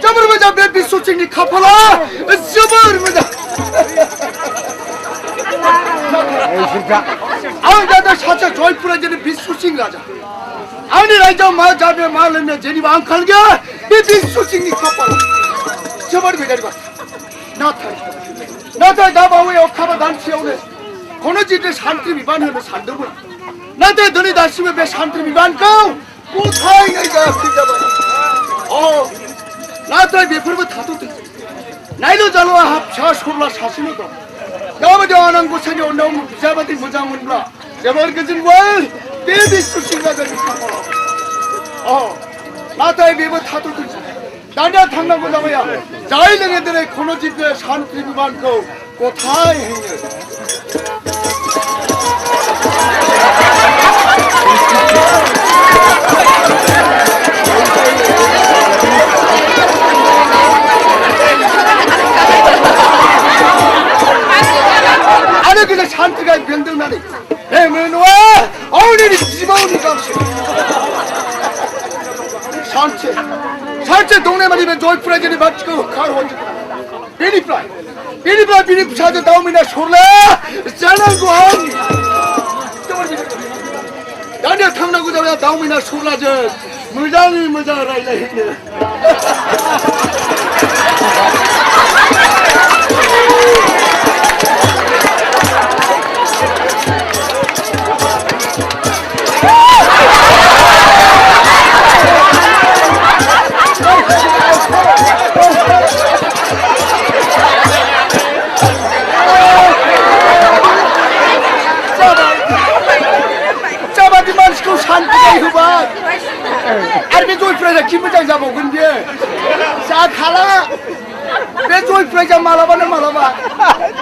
जबर मजा बे विश्व सिंहनि खाफाला जोबोर मोजां आं दा सासे जयपुरा जेने विश्व सिंह राजा आंनि रायजोआव मा जानो मा लोंनो जेनिबो आंखाल गैया बे विश्व सिंहनि खाफाला जोबोर बेजारि बाथ्रा नाथाय दा बावै अखाबा दानसेयावनो खनो जितु सान्थ्रि बिबान होनो सानदोंमोन नाथाय दिनै दासिमबो बे सान्थ्रि बिबानखौ गथायनाय जायाखै जाबाय नाथाय बेफोरबो थाथ'दों नायल' जाल' आंहा फिसा सरला सासेल' दं दाबायदि आनान गसाइनि अननायाव बिजाबादि मोजां मोनब्ला जोबोर गोजोनबाय बे विश्व सिंह राजानि खाफालाव नाथाय बेबो थाथ'दों दानिया थांनांगौ जाबाय आं जाय लोङो दिनै खनो जितु सान्थ्रि बिबानखौ गथाय हैनो 그냥 산트가 병들나니 해면와 어린이 집어오니 감시 산채 동네만 조이프라이즈니 맞고 가로원지 비니프라이 찾아 나오미나 솔라 짠한거 나니야 탐나고 자야 나오미나 솔라저 무장이 라이라 했네 आरे बे जयफ्राइजा कि मोजां जाबावगोन बियो जाखाला बे जयफ्राइजा मालाबानो मालाबा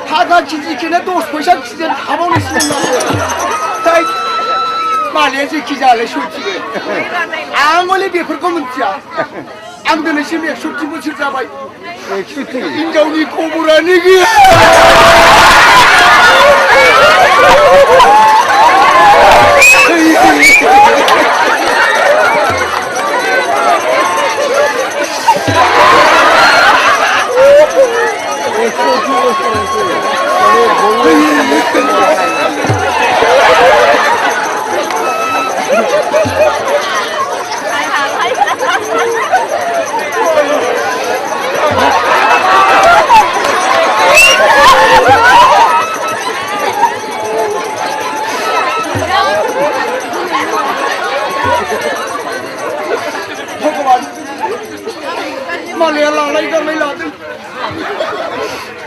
थाखा केजिखौनो 10 फैसा केजि थाबावनोसै नाथाय मालिया जेखि जायालाय सयथिबो आं हले बेफोरखौ मिथिया आं दिनैसिम 61 बोसोर जाबाय हिनजावनि खबरानो गैया मालिया लांलाय गारलाय लादों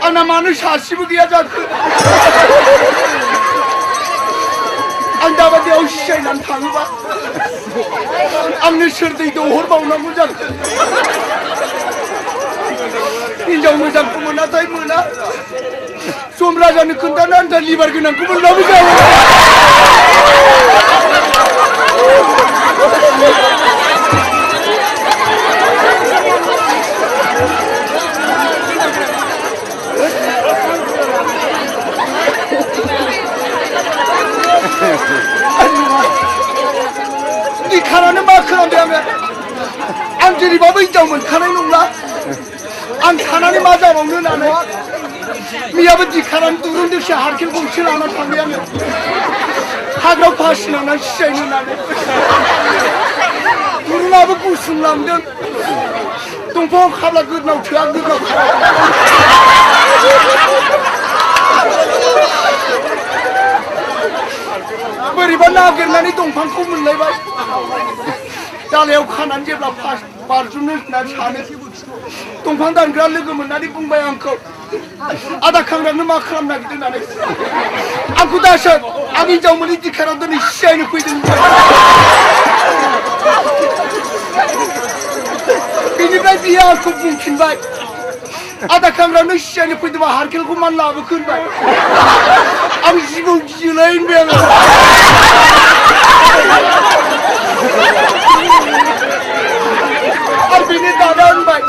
आंना मानो सासेबो गैया जाखो आं दाबादियाव सिजायनानै थाङोबा आंनो सोर दै दौहरबावनांगौ जाखो हिनजाव मोजांखौ मोनाथाय मोना सम राजानो खोन्थानो आन्था लिभार गोनांखौ मोनबाबो जायो दिखानानो मा खालामदों आं जेरैबाबो हिनजाव मोनखानाय नंला आं थानानै मा जाबावनो होननानै मैयाबो दिखानानै दुरुंदोंसो हारखेल गंसे लाना थांबाय आङो हाग्रायाव फासि लांनानै सिजायनो होननानै दुरुङाबो गुसुं लांदों दंफाङाव खाब्ला गोदनाव थोआ गोदनाव बोरैबा नागिरनानै दंफांखौ मोनलायबाय दालायाव खानानै जेब्ला बारजुमनो होननानै सानो दंफां दानग्रा लोगो मोननानै बुंबाय आंखौ आदा खांग्रानो मा खालामनो नागिरदों होननानै आंखौ दासो आं हिनजाव मोननि दिखाराव दिनै सिजायनो फैदों बेनिफ्राय बियो आंखौ बुंफिनबाय आदा खांग्रानो सिजायनो फैदोंबा हारखेलखौ मान लाबोखो होनबाय आं जिबौ गियोलाय होनबाय आङो आरो बेनो दादा होनबाय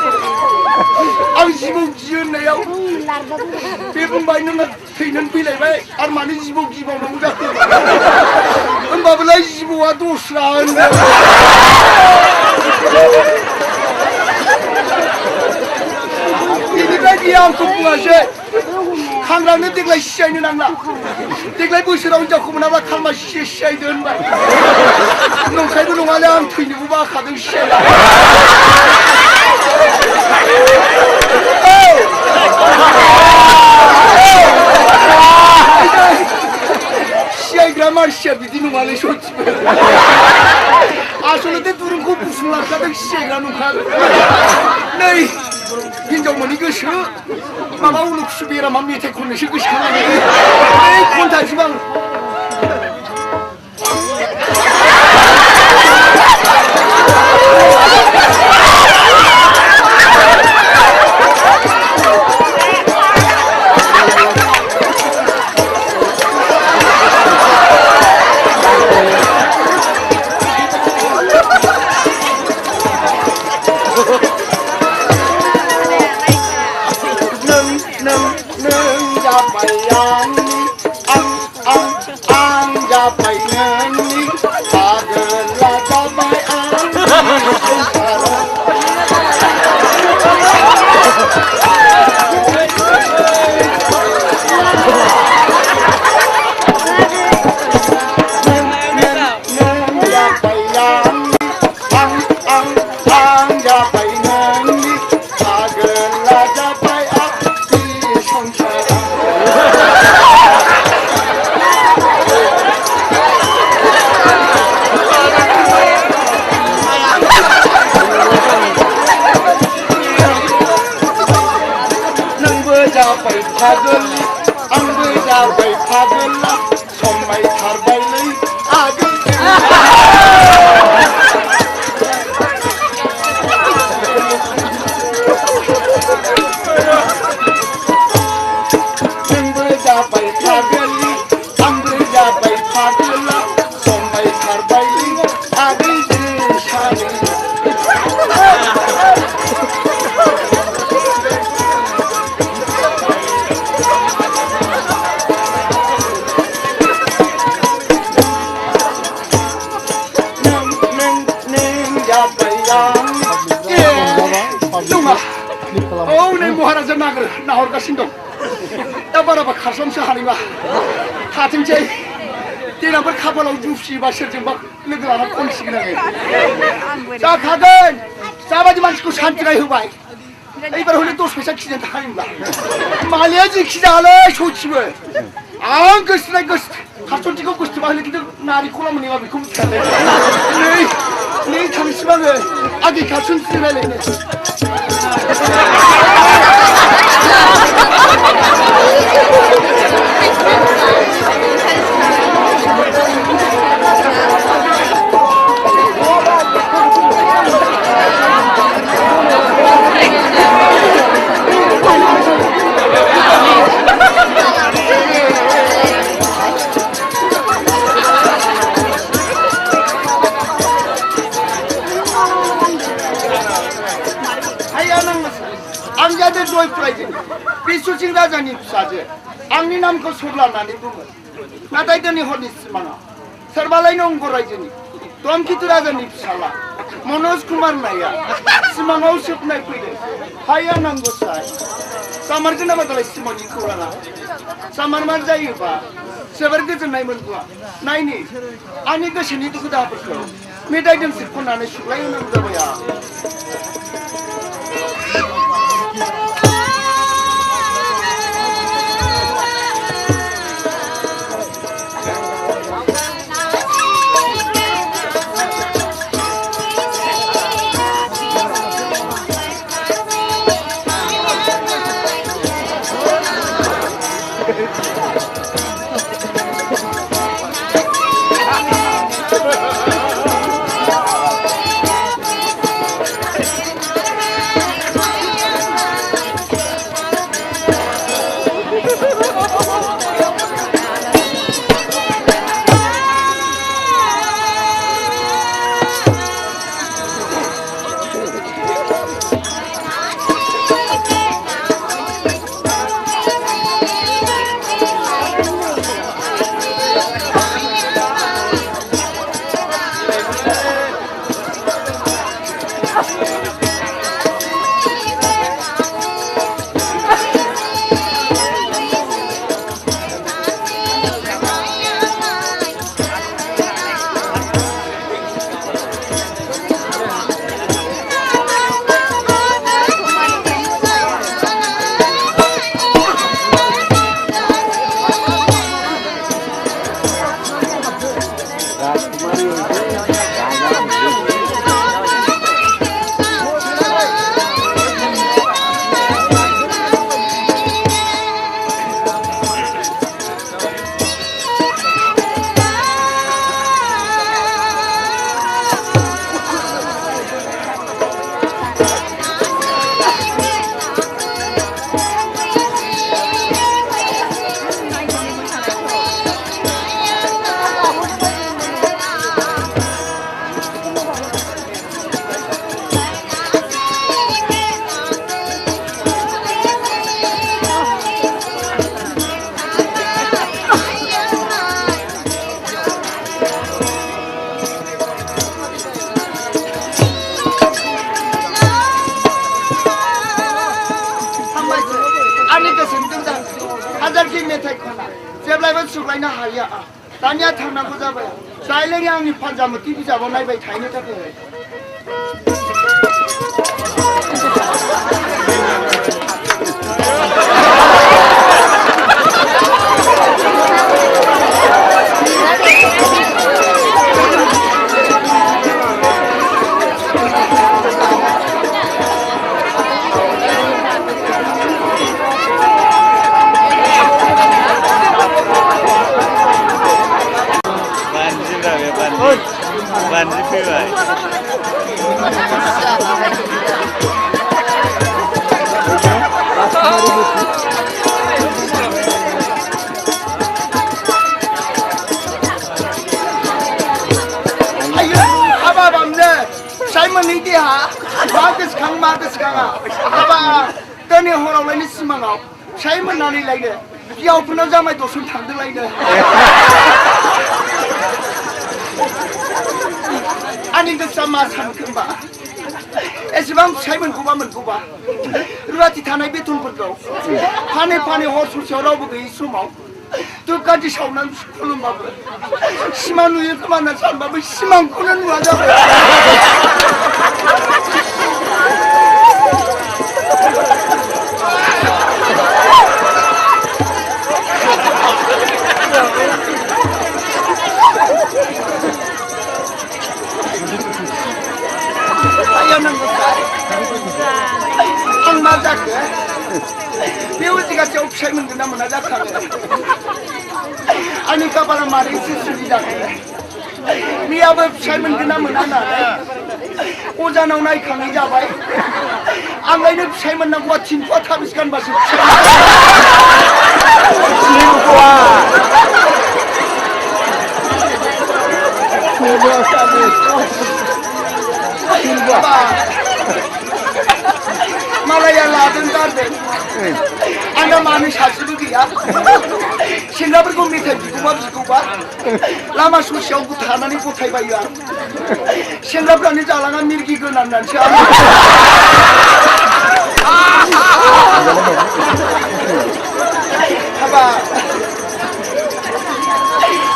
आं जिबौ गियो होननायाव बे बुंबाय नोङो थैनानै फैलायबाय 25만 잡고 엄마블라 25와 도스라 이니까 니안고 부가세 항랑은 대글라이 시야이는 항라 대글라이 보시라 혼자 고문하다 칼마 시야이 되는 말 농사이도 농안에 안 트이고 막 가득 시야이 시야이 그라말 시야 비디 농안에 쇼치 아솔한테 둘은 고 무슨 말 가득 시야이 그라 농가 네이 인정머니 그시 마마 우는 수비라만 밑에 콘는 시 그시 하나니 에이 콘타지방 나올까 신동 따바라바 가슴서 하니마 하등제 대나벌 카발로 줍시바 실증 막 너들 하나 꼼식이나게 자 가든 싸바지만 찍고 산티가 해봐 이বার হলে তো স্পেশাল খিজে থাকিম না মালিয়াজি খিজালে সচিবে আং গসনা গস হাসটিকো গস্ত বাহলে কিন্তু নারী কোলা মনিবা বিকুম খালে নেই খামসিবাগে আগে খাসুন সিরালে 앙자들 조이 프라이즈니 비수징 라자니 사제 앙니 남고 소라나니 부모 나다이더니 호니스마나 서발라이노 옹고라이즈니 톰키트 라자니 살라 모노스 쿠마르 나야 스마노 슈프나이 프이데 하야 남고 사이 사마르그나 바달라이 스모니 쿠라나 사마르 마르자이바 세버게즈 나이먼구아 나이니 아니 그 신이 두고다 버커 메다이든 시코나네 슈라이 남자바야 सुग्लायनो हाया दानिया थांनांगौ जाबाय जायलोङै आंनि पान्जाब टिभि बिजाबाव नायबाय थाहैनो थाखाय Banji feel Simon ini ha, bagus kang apa? Tani orang lain simangau, Simon nani lagi, dia pun aja mai dosun tangde lagi. Ani itu sama kemba. Esbang Simon kuba menkuba. Ruati tanai betul berkau. Pane hor susah bukan isu mau. Tu kaji saunan kulum babu. Simanu itu mana sama babu simang kunan wajah. Ang mazak ya, dia juga jauh saya mengenal menajak kami. Ani kapal mari sisi dah. Dia apa saya mengenal menana. Ujanau naik kami jabai. Anggai ni saya menang buat cinta habiskan basi. Cinta. Malaya laden darden. Anda manis hasil dia. Singapura ko mithai kuba. Lama sosial ko thana ni pothai baya. Singapura ni jalangan mirgi ko nan siya. Haba.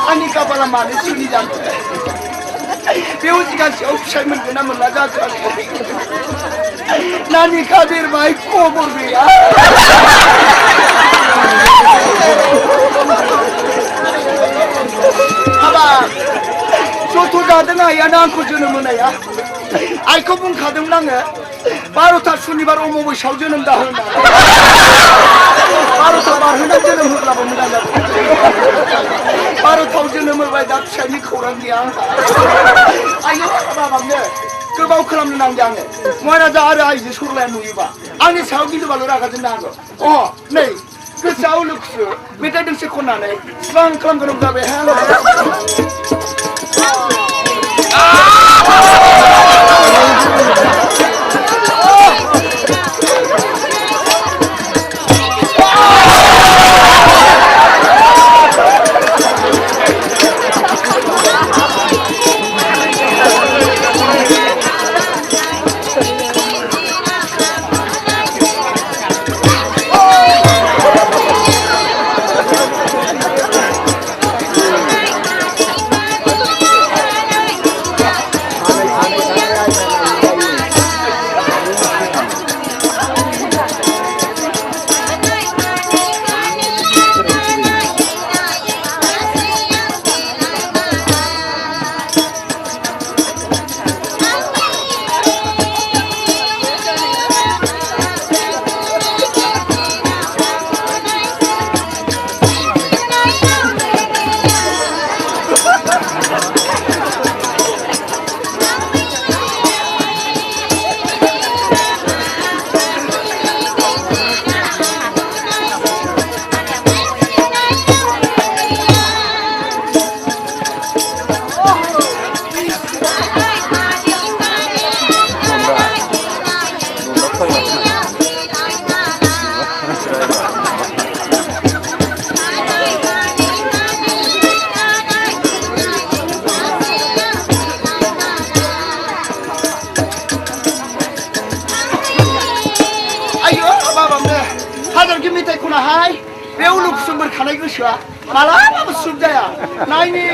Ani kapala manis suni jang. Beuji kan jauh saya mengenal menajak kami. Nani kadir baik kubur dia. Apa? Suatu jadang ayah nak kujunan mana ya? Aku pun kadang nangga. Baru tak suni baru mau bersaudara dah. Baru tak baru nak jenam berapa muda. Baru tahu jenam berbaik saya ni kurang dia. Ayo apa bangga? Kebau kelam nang jangan. Mana jara aja surlan nuiba. Ani saudi tu balu raga jenang. Oh, nih. Kesau luksu. Minta deng sekona nih. Selang kelam kenum gabe. नाहाय बे उलुखुसुमफोर खानाय गोसोआ मालाबाबो सुब जाया नायनि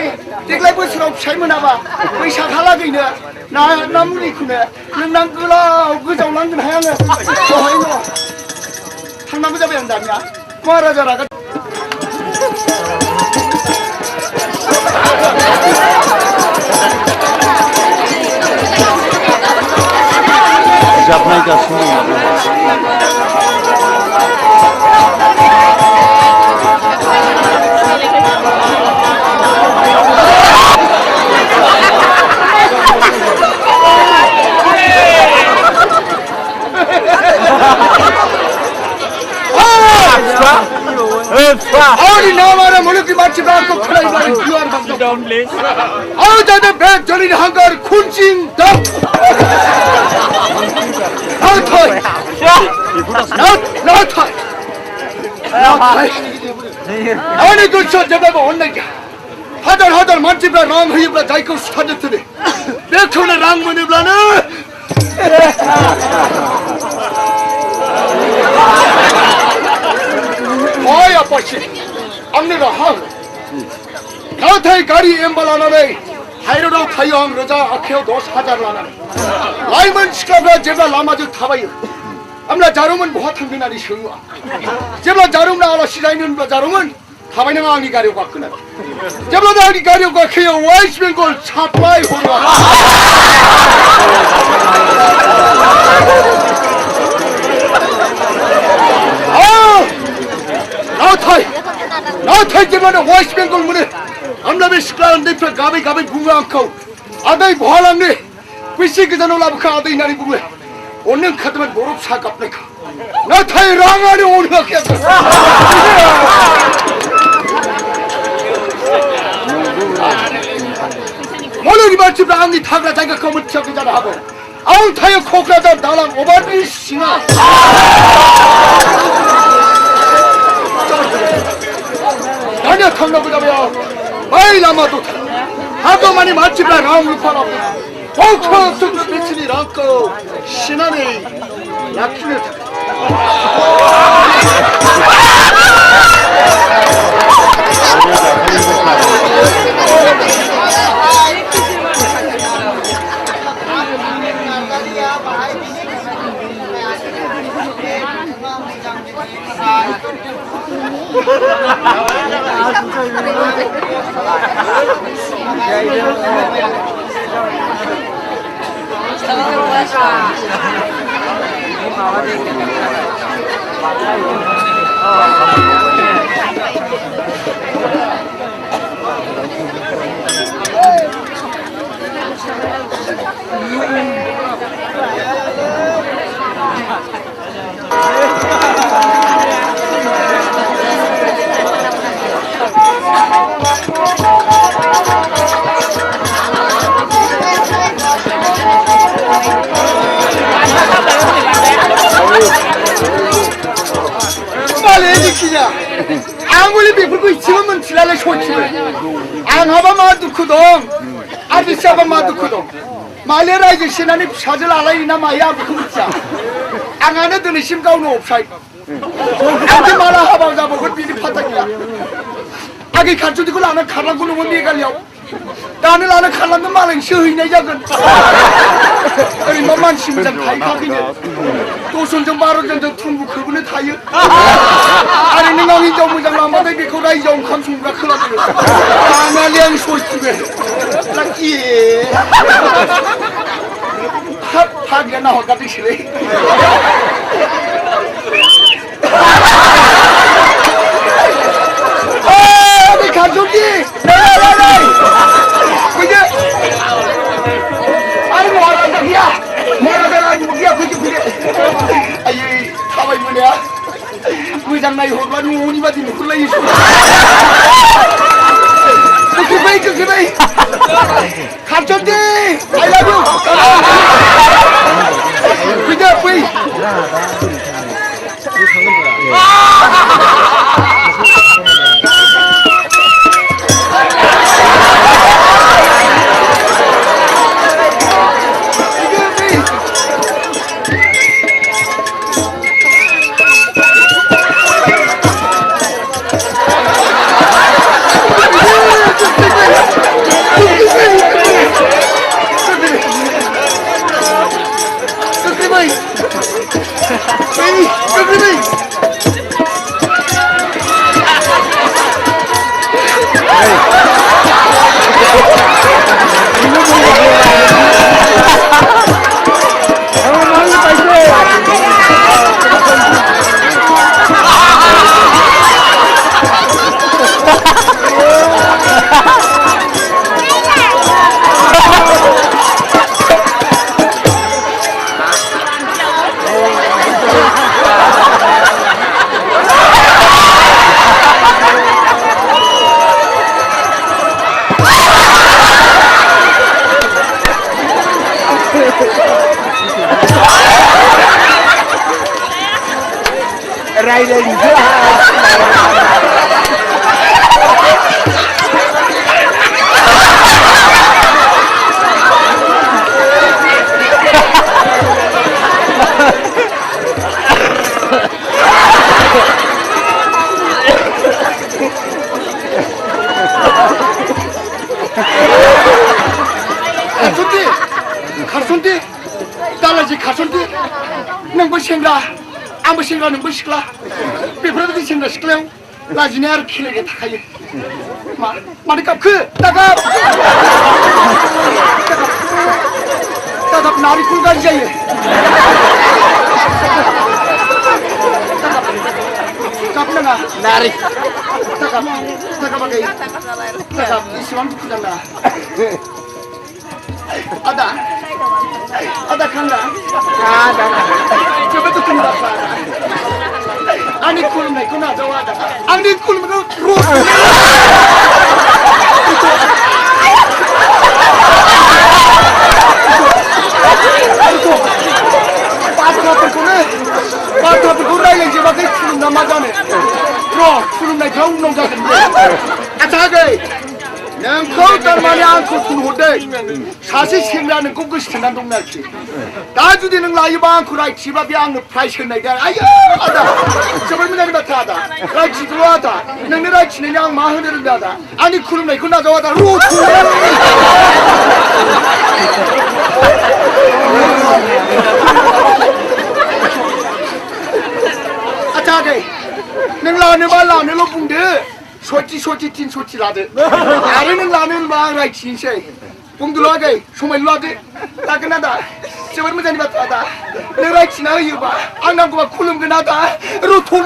देग्लाय बोसोराव फिसाइ मोनाबा बैसागहालागैनो ना मुलिखौनो नोंना गोलाव गोजावलांगोनहाय आङो दहायनो थांनांगौ जाबाय आं दानिया महाराजा रागा जाबनायगासिनो 아니 나만의 모르기 마치 않고 크라이바는 귀한 방송 아우자는 배 저리는 한가리 쿤징덕 나우터이 나우터이 아니 그쵸 제가 뭐 온는게 하달 만집라 랑 흐입라 자이코 스타드트네 내코나 랑 문입라는 Vay başı, anne rahat. Naatay gari embalanare, hayroda tayong roja akheo 10,000 Laiman şikabla cebla lamacı tabayı. Amla jarumun buha tangınari şöğüwa. Cebla jarumla ala şirayının bla jarumun tabayının ağını gari bakına. Cebla da ağını gari bakıyor, West Bengal çaplay horuwa. 나타이 때문에 West Bengal 문에 암라베 시kla는 대표 가베 bunga angkau 아다이 보할랑네 비시 그자노 라부카 아다이 나리 부에 오는 카드만 모릅 사갑네카 나타이 랑아리 오는 학기야 모르기 맛집 랑이 타그라 자기가 검은 척이잖아 하고 아웅 타이어 코크라자 나랑 오바리 싱아 아니야 탕나보자며 마이 남아도 하도 많이 맛집라 라운드파라 펑크 속도 미치니 랑꺼 신하네 약기를 아무리 비불고 지금은 지랄래 쇼치를 안하바 마두쿠동 아비샤바 마두쿠동 말레라이즈 신하니 사절 알아이나 마야 비쿠자 안하네 드니 심가우는 옵사이 안테 말아 하바 잡고 비리 파타기야 아기 간주디고 나는 가라고는 못 미갈려 나는 갈라는 말은 시의네 작은 아니 너만 심장 다이가기네 도선정 바로전정 퉁부 그분의 다이어 아니 능왕이 정무장 남바대 비코라 이정 감수가 클라드를 아날리안 소식에 락기 탑탑이야 나 헛가지 싫어 아니 가족이 그게 아니 뭐하는 무기야 그게 아이 가만히 뭐냐 의장나이 호르바니 오니 바디 누굴라 이소 그게 갑자기 I love you 그게 왜来你가손띠 달라지 가손띠 नोंबो सेंग्रा आंबो सेंग्रा नोंबो सिख्ला बेफोरबायदि सेंग्रा सिख्लायाव लाजिनाय आरो खेलेनाय थाखायो मानो गाबखो दागाब दागाब नारिखल गाज्रि जायो गाब नाङा नारि दागाब दागाबाखै दागाब इसेबां दुखु नाङा आदा आदा खांगा आदा जोबोद दुखुनि बाथ्रा आंनि खुलुमनायखौ नाजाव आदा आंनि खुलुमनायखौ बाथ्राफोरखौ रायज्लायजोबाखै खुलुमना मा जानो र' खुलुमनायखौ उनाव जागोन आच्छा आगै नोंखौ थारमाने आंखौ थुनहरदों सासे सेंग्रा नोंखौ गोसोथोनानै दं आरोखि दा जुदि नों लायोबा आंखौ रायथियोबा बे आंनो प्राइज होनाय दा आयो आदा जोबोद मोजांनि बाथ्रा आदा रायथिगौ आदा नोंनो रायथिनायनि आं मा होनो रोंदों आदा आंनि खुलुमनायखौ नाजाव आदा आच्छा आगै नों लानोबा लानोल' बुंदो सथि थिनस'थि लादो आरो नों लानो होनबा आं रायथिनोसै बुंदोल' आगै समायल' लादो लागोन आदा जोबोद मोजांनि बाथ्रा आदा नों रायथिना होयोबा आं नांगौबा खुलुमगोन आदा रुथ'नो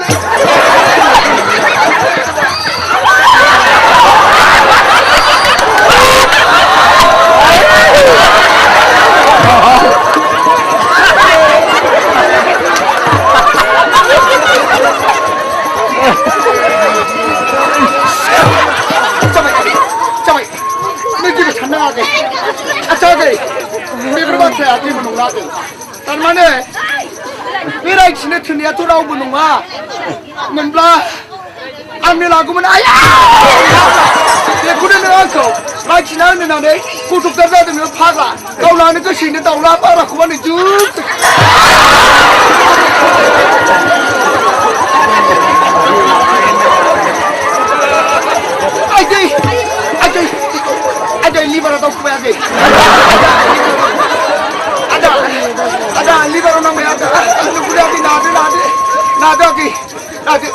आच्छा आगै बेफोर बाथ्राया जेबो नङा आगै थारमाने बे रायथिनो थोननायाथ' रावबो नङा मोनब्ला आंनो लागौमोन आया बेखौनो नों आंखौ रायथिना होननानै गथ'फोर जादों फाग्ला गाव लानो गोसोयैनो दाउला बाराखौबा नै जुब आगै आगै आगै लिभारा दावखोबाय आगै आदा आदा लिभाराव नांबाय आदा नुबाय आगै नादो नादो नादो आगै नादो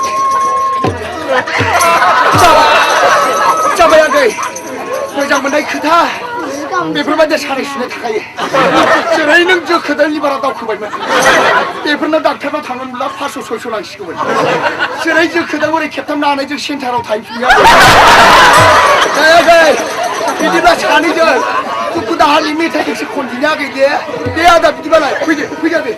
जाबाय आगै मोजां मोननाय खोथा बेफोरबायदि सानाय सुनाय थाखायो जेरै नों जोखोदों लिभारा दावखोबायमोन बेफोरनो डाक्टारनाव थांनोब्ला 500-600 लांसिगौमोन जेरै जोखोदों ओरै खेबथाम लानायजों सेन्टाराव थाहैफिनो आगै बिदिब्ला सानैजों दुखु दाहानि मेथाइजोंसो खनदिनो आगै दे आदा बिदिबालाय फैदो फैदो दे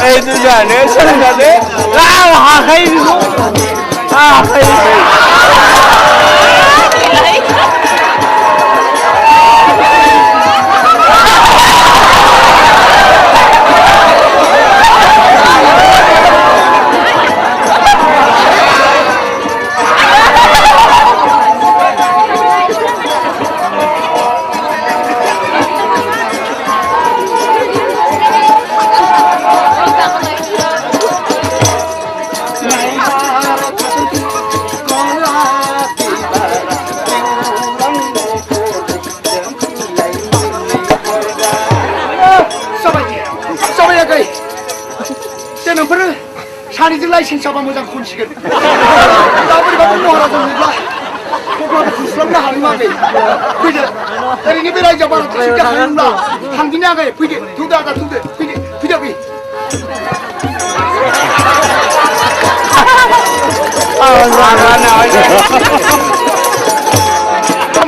애들자네 사람자네 하하이고 하하이고 सानैजों लाइसेन्स जाबा मोजां खनसिगोन दाबोरैबाबो महाराजानिब्ला क'क्राझार खुस्लाबनो हानाय माबे फैदो ओरैनो बे रायजोआव बारा थांनो हायोब्ला थांदिनि आगै फैदो थौदो आदा थौदो फैदो फैदो फै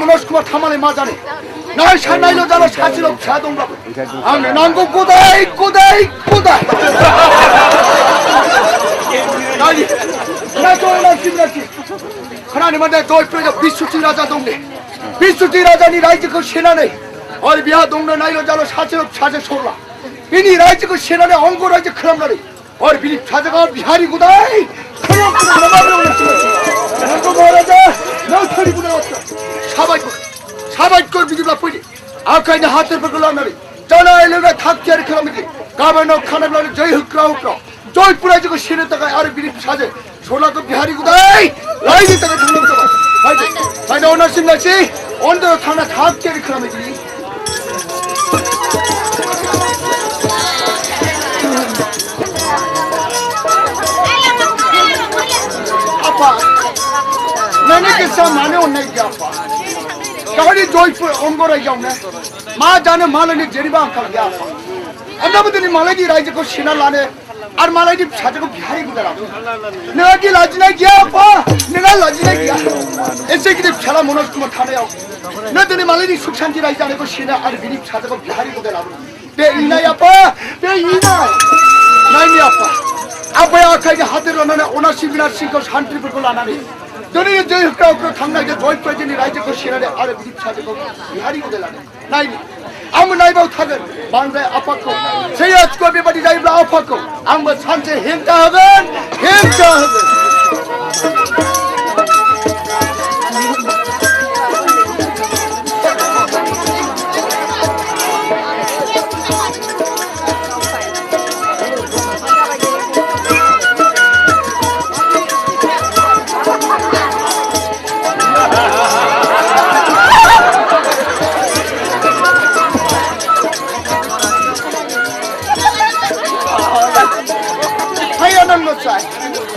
मनज कुमार थामालाय मा जानो नाय साननायल' जाला सासेल' फिसा दंब्लाबो आंनो नांगौ गदाय गदाय गदाय खोनानो मोनदों जयपुराव बिस्वति राजा दंनो बिस्वति राजानि रायजोखौ सेनानै आरो बिहा दंनो नायल' जाला सासेल' फिसाजो सरला बिनि रायजोखौ सेनानै अंग रायजो खालामनानै आरो बिनि फिसाजोखौ बिहारि गदाय महाराजा नों थोरिखौनो साबायखर साबायखर बिदिब्ला फैदो आखाइनि हाथियारफोरखौ लानानै जानाय लोंनाय थाग थियारि खालामदो गाबोनाव खानाब्लानो जय होख्रा होख्रा जयपुर रायजोखौ सेनो थाखाय आरो बिनि फिसाजो सरलाखौ बिहारि गदाय लायनो थाखाय थांनांगौ जाबाय फायदा अनासिम लासि अन्धराव थांना थाग थियारि खालामदो आफा नोंनि गोसोआ मानो अननाय गैया आफा गावनि जयपुर अंग रायजोआवनो मा जानो मालायनि जेरैबो आंखाल गैया आफा होमब्लाबो दिनै मालायनि रायजोखौ सेना लानो आरो मालायनि फिसाजोखौ बिहारि गदाय लानो नोंहा कि लाजिनाय गैया आफा नोंहा लाजिनाय गैया एसे गिदिर फिसाला मनज कुमार थानायाव नों दिनै मालायनि सुख शान्ति रायजो जानायखौ सेना आरो बिनि फिसाजोखौ बिहारि गदाय लाबोनो बे इनाय आफा बे इनाय नायनि आफा आफाया आखाइनि हाथियार लानानै अनासि बिनार सिंखौ सान्थ्रिफोरखौ लानानै दिनै जय होख्रा होख्रा थांनाय जयपुर रायजोनि रायजोखौ सेनानै आरो बिनि फिसाजोखौ बिहारि गदाय लानो नायनि आंबो नायबाव थागोन बांद्राय आफाखौ जै आथिखालाव बेबायदि जायोब्ला आफाखौ आंबो सानसे हेंथा होगोन हेंथा होगोन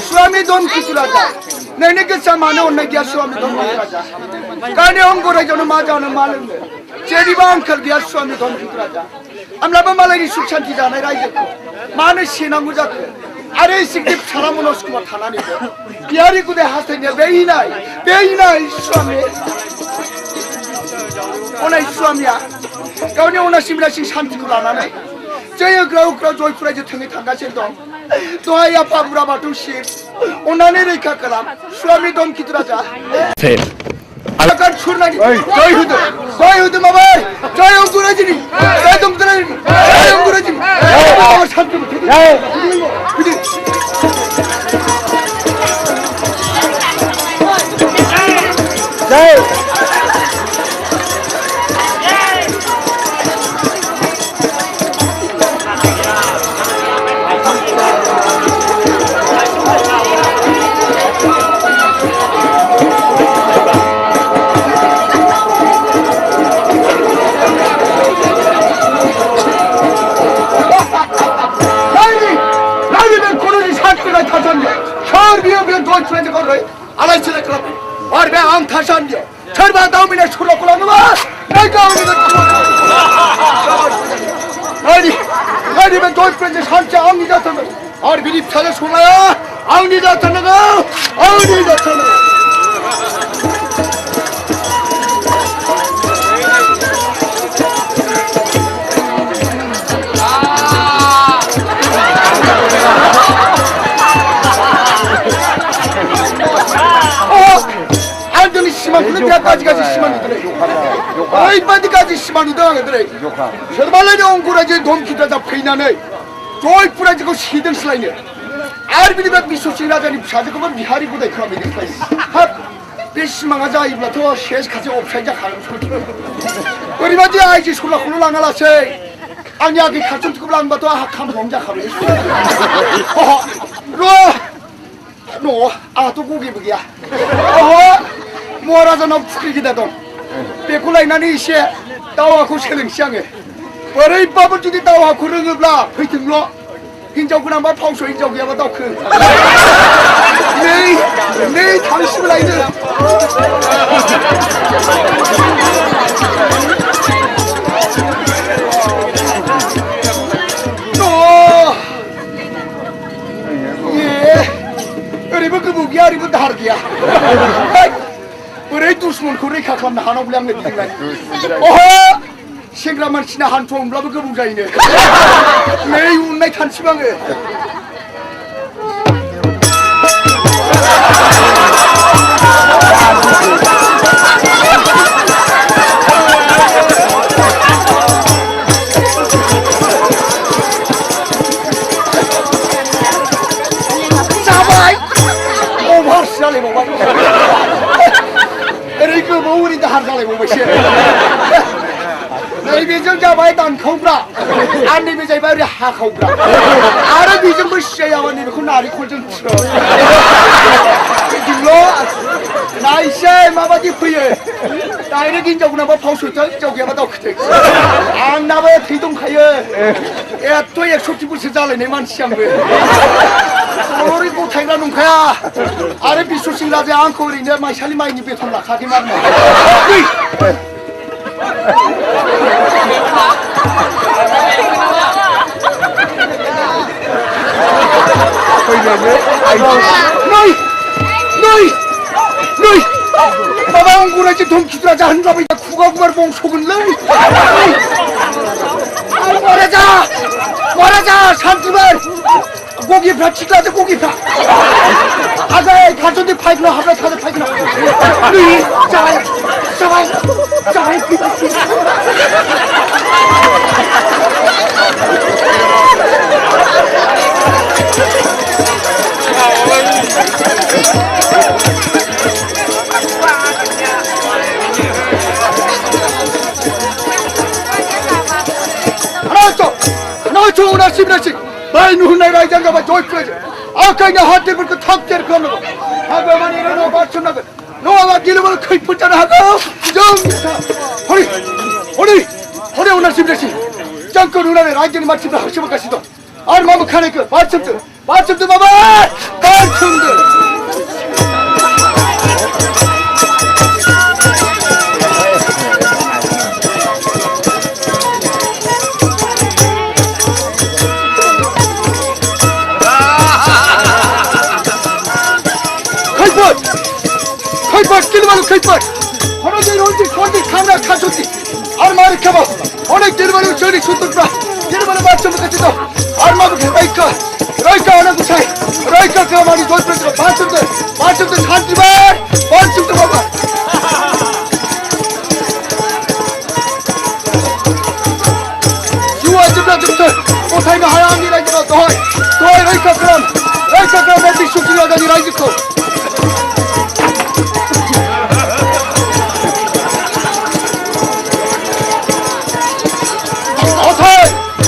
स्वामी दोन किती राजा नैने गोसोआ मानो अननाय गैया स्वामी दोन किती राजा गावनि अंग रायजोआवनो मा जानो मा लोंनो जेरैबो आंखाल गैया स्वामी दोन किती राजा होमब्लाबो मालायनि सुख शान्ति जानाय रायजोखौ मानो सेनांगौ जाखो आरो एसे गिदिर फिसाला मनज कुमार थानानैबो बिहारि गदाय हास्थायनाया बे इनाय स्वामी अनाय स्वामिया गावनि अनासि बिनासि शान्तिखौ लानानै जय होख्रा होख्रा जयपुर रायजो थोङै थांगासिनो दं दहाय आफा बुरा बाथौ शिब अननानै रैखा खालाम स्वामी दोन किती राजा जय होदो माबाय जय अंग रायजोनि जय दं रायजोनि जय अंग रायजोनि जय आलायसिलाय खालामो आरो बे आं थासान्दियाव सोरबा दाउमिना सल'खौ लाङोबा नों गावनि बे जयपुरनि सानसेया आंनि जाथारनांगौ आरो बिनि फिसाजो संनाया आंनि जाथारनांगौ आंनि जाथारनांगौ सिमांखौनो बिराद गाज्रि सिमां नुदों ओरैबायदि गाज्रि सिमां नुदों आङो दिनै सोरबालायनो अंग रायजो धमकि राजा फैनानै जयपुर रायजोखौ सेदोंस्लायनो आरो बिनिफ्राय बिस्वसिं राजानि फिसाजोखौबो बिहारि गदाय खालामहैदोंस्लायनो हाब बे सिमाङा जायोब्लाथ' सेस खाथि अफसाइड जाखागोन ओरैबायदि आइजो सलाखौनो लाङालासै आंनि आगै खाथिखौ लांबाथ' आंहा खामफ्रावनो जाखाबाय न'आव आंहाथ' गगेबो गैया महाराजानाव फुख्रि गिदिर दं बेखौ लायनानै एसे दावहाखौ सोलोंसै आङो बोरैबाबो जुदि दावहाखौ रोङोब्ला फैथोंल' हिन्जावखौ मा फावस' हिन्जाव गैयाबा दावखो नै थांसिबो लायनो ओरैबो गोबौ गैया ओरैबो दाहार गैया बोरै दुश्मनखौ रैखा खालामनो हानांगौलै आंनो बिदिलाय अह सेंग्रा मानसिना हान्थु हमब्लाबो गोबौ जायोनो नै उननाय थानोसैबो आङो जाबाय अभारसो जालायबावबाय ओरै गोबाव ओरै दाहार जालायबावबायसो नैबेजों जाबाय दानखावग्रा आरो नैबे जाहैबाय ओरै हाखावग्रा आरो बेजोंबो सिजायाबा नैबेखौ नारेंखलजों बिदिल' नायसै माबादि फैयो डाइरेक्ट हिन्जावखौ नामा फावस'थों हिन्जाव गैयाबा दावखोथों आंनाबो थै दंखायो एथ' 110 बोसोर जालायनाय मानसि आंबो ओरै गथायग्रा नंखाया आरो बिश्व सिं राजाया आंखौ ओरैनो माइसालि माइनि बेथन लाखाखैमोन आरो नै माबा अंगरायजों धमखिद्रा जाहोनलाबाय खुगा गुवार बंस'गोनलै महाराजा सान्थिबार गगिफ्रा थिग लादो गगिफ्रा आगाय खारजोंदि फाइगनाव हाबनाय थादो फाइगनाव नै जाबाय 나이스 많이 누나이 라이장가봐 조이프레지 아까이나 한테불고 턱대를 걸어놓고 하고만 일어나 맞춰나고 너와 기름을 거의 붙잖아 하고 정사 허리 오늘 심자씨 짱꺼 누나네 라이장이 맞춤도 하시면 가시도 아르마무 카네크 맞춤도 봐봐 맞춤도 길만은 클뻔 허나들 언제 건디 카메라 카초지 아르마를 켜봐 어느 길만은 저리 손톱라 길만은 맞춰 먹겠지도 아르마도 라이카 하나도 차이 라이카 가만히 돌프레지가 맞춤들 한지만 맞춤들 봐봐 유아집라집들 못하이면 하얀 이라이지가 너이 라이카 그럼 내 슈킹 하자니 라이지코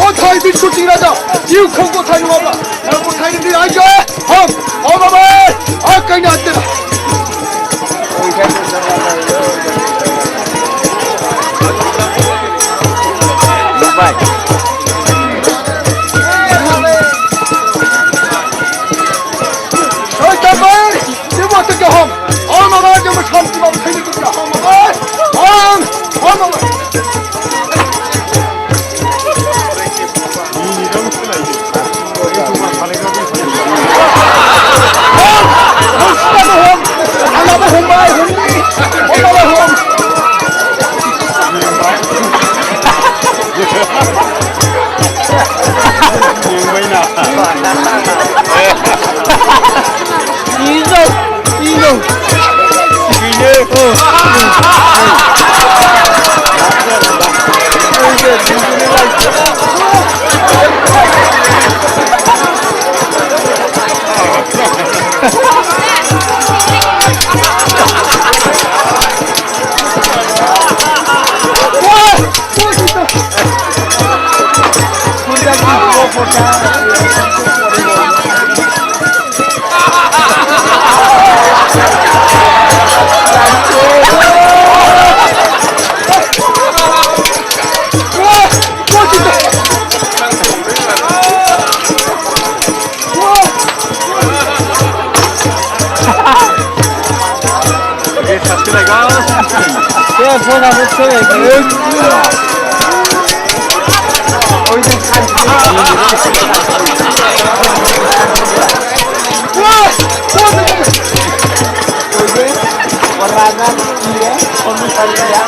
어타이 슈팅이라자 이웃콩 고타이 와봐 고타이는데 아이가 어마마 아까이는 안 되나 잠깐만 지금 어떻게 어마마 정말 참지마 못하는 거구나 어마마 야, 보나도 쳐야 돼. 어디서 warna dia komentarnya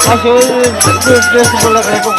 masuk ke sebelah kereta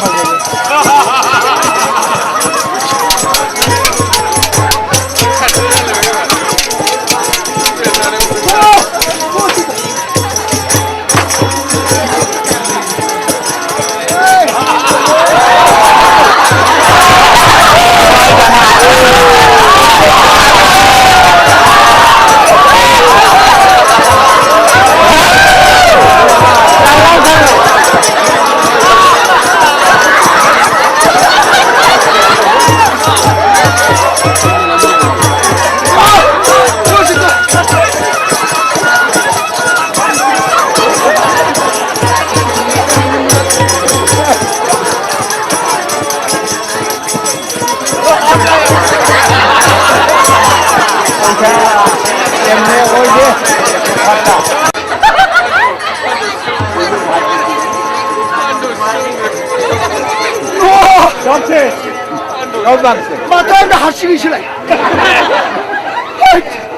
মাথায় হাসি ছিল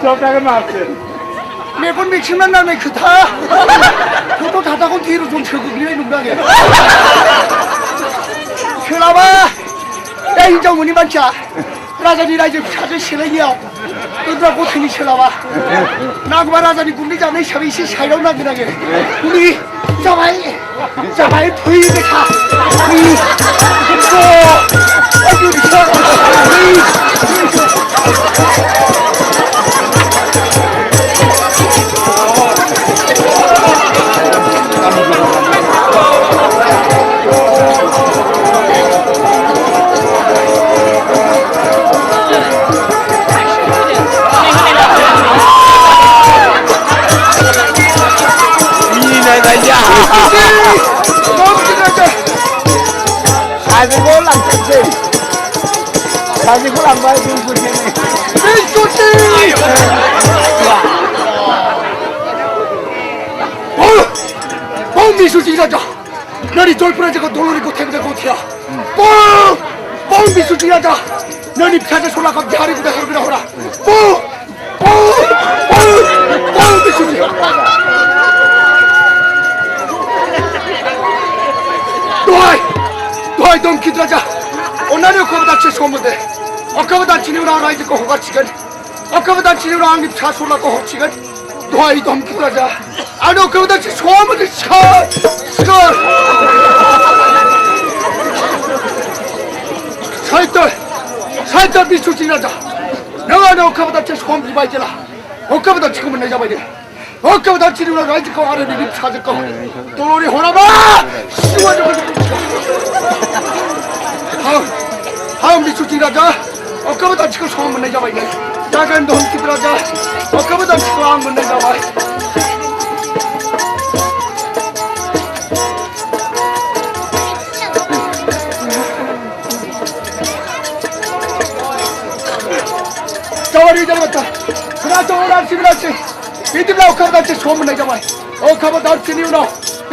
저까지 맞지 매번 맥시면 나면 그다 그것도 다다고 뒤로 좀 쳐고 그래 농담이야 그나마 야 인정문이 많자 라자니 라이즈 찾을 실력이야 너들아 고생이 실라봐 나그마 라자니 군대 잡는 샤비시 사이로 나기나게 우리 자바이 토이게 가 우리 그거 어디 우리 가지고 안 봐야 되는 거지. 미수지라자 너니 돌프라자가 돌로리고 태그다 고티야 뻥 미수지라자 너니 피하자 솔라가 야리구다 해보라 호라 뻥 미수지 너이 넌 기드라자 오늘은 어까보다 최소한데 어까보다 지니우라 라이드고 호가치건 어까보다 지니우라 앙립 차솔라고 호치건 너이 넌 기드라자 아니 어까보다 최소한데 살떨 미수지라자 너가 너 어까보다 최소한 비바이잖아 어까보다 지금은 내 잡아야 돼 어까보다 지니우라 라이드고 아래를 립 찾을 거 돌로리 호라봐 다음 미수지라자 어까보다 지금 소문을 내잡아야 돼 작은 돈 기들어자 어까보다 지금 소문을 내잡아 저리 잡았다 그나 저라 지브라지 이들라 어까보다 지금 소문을 내잡아 어까보다 지니우나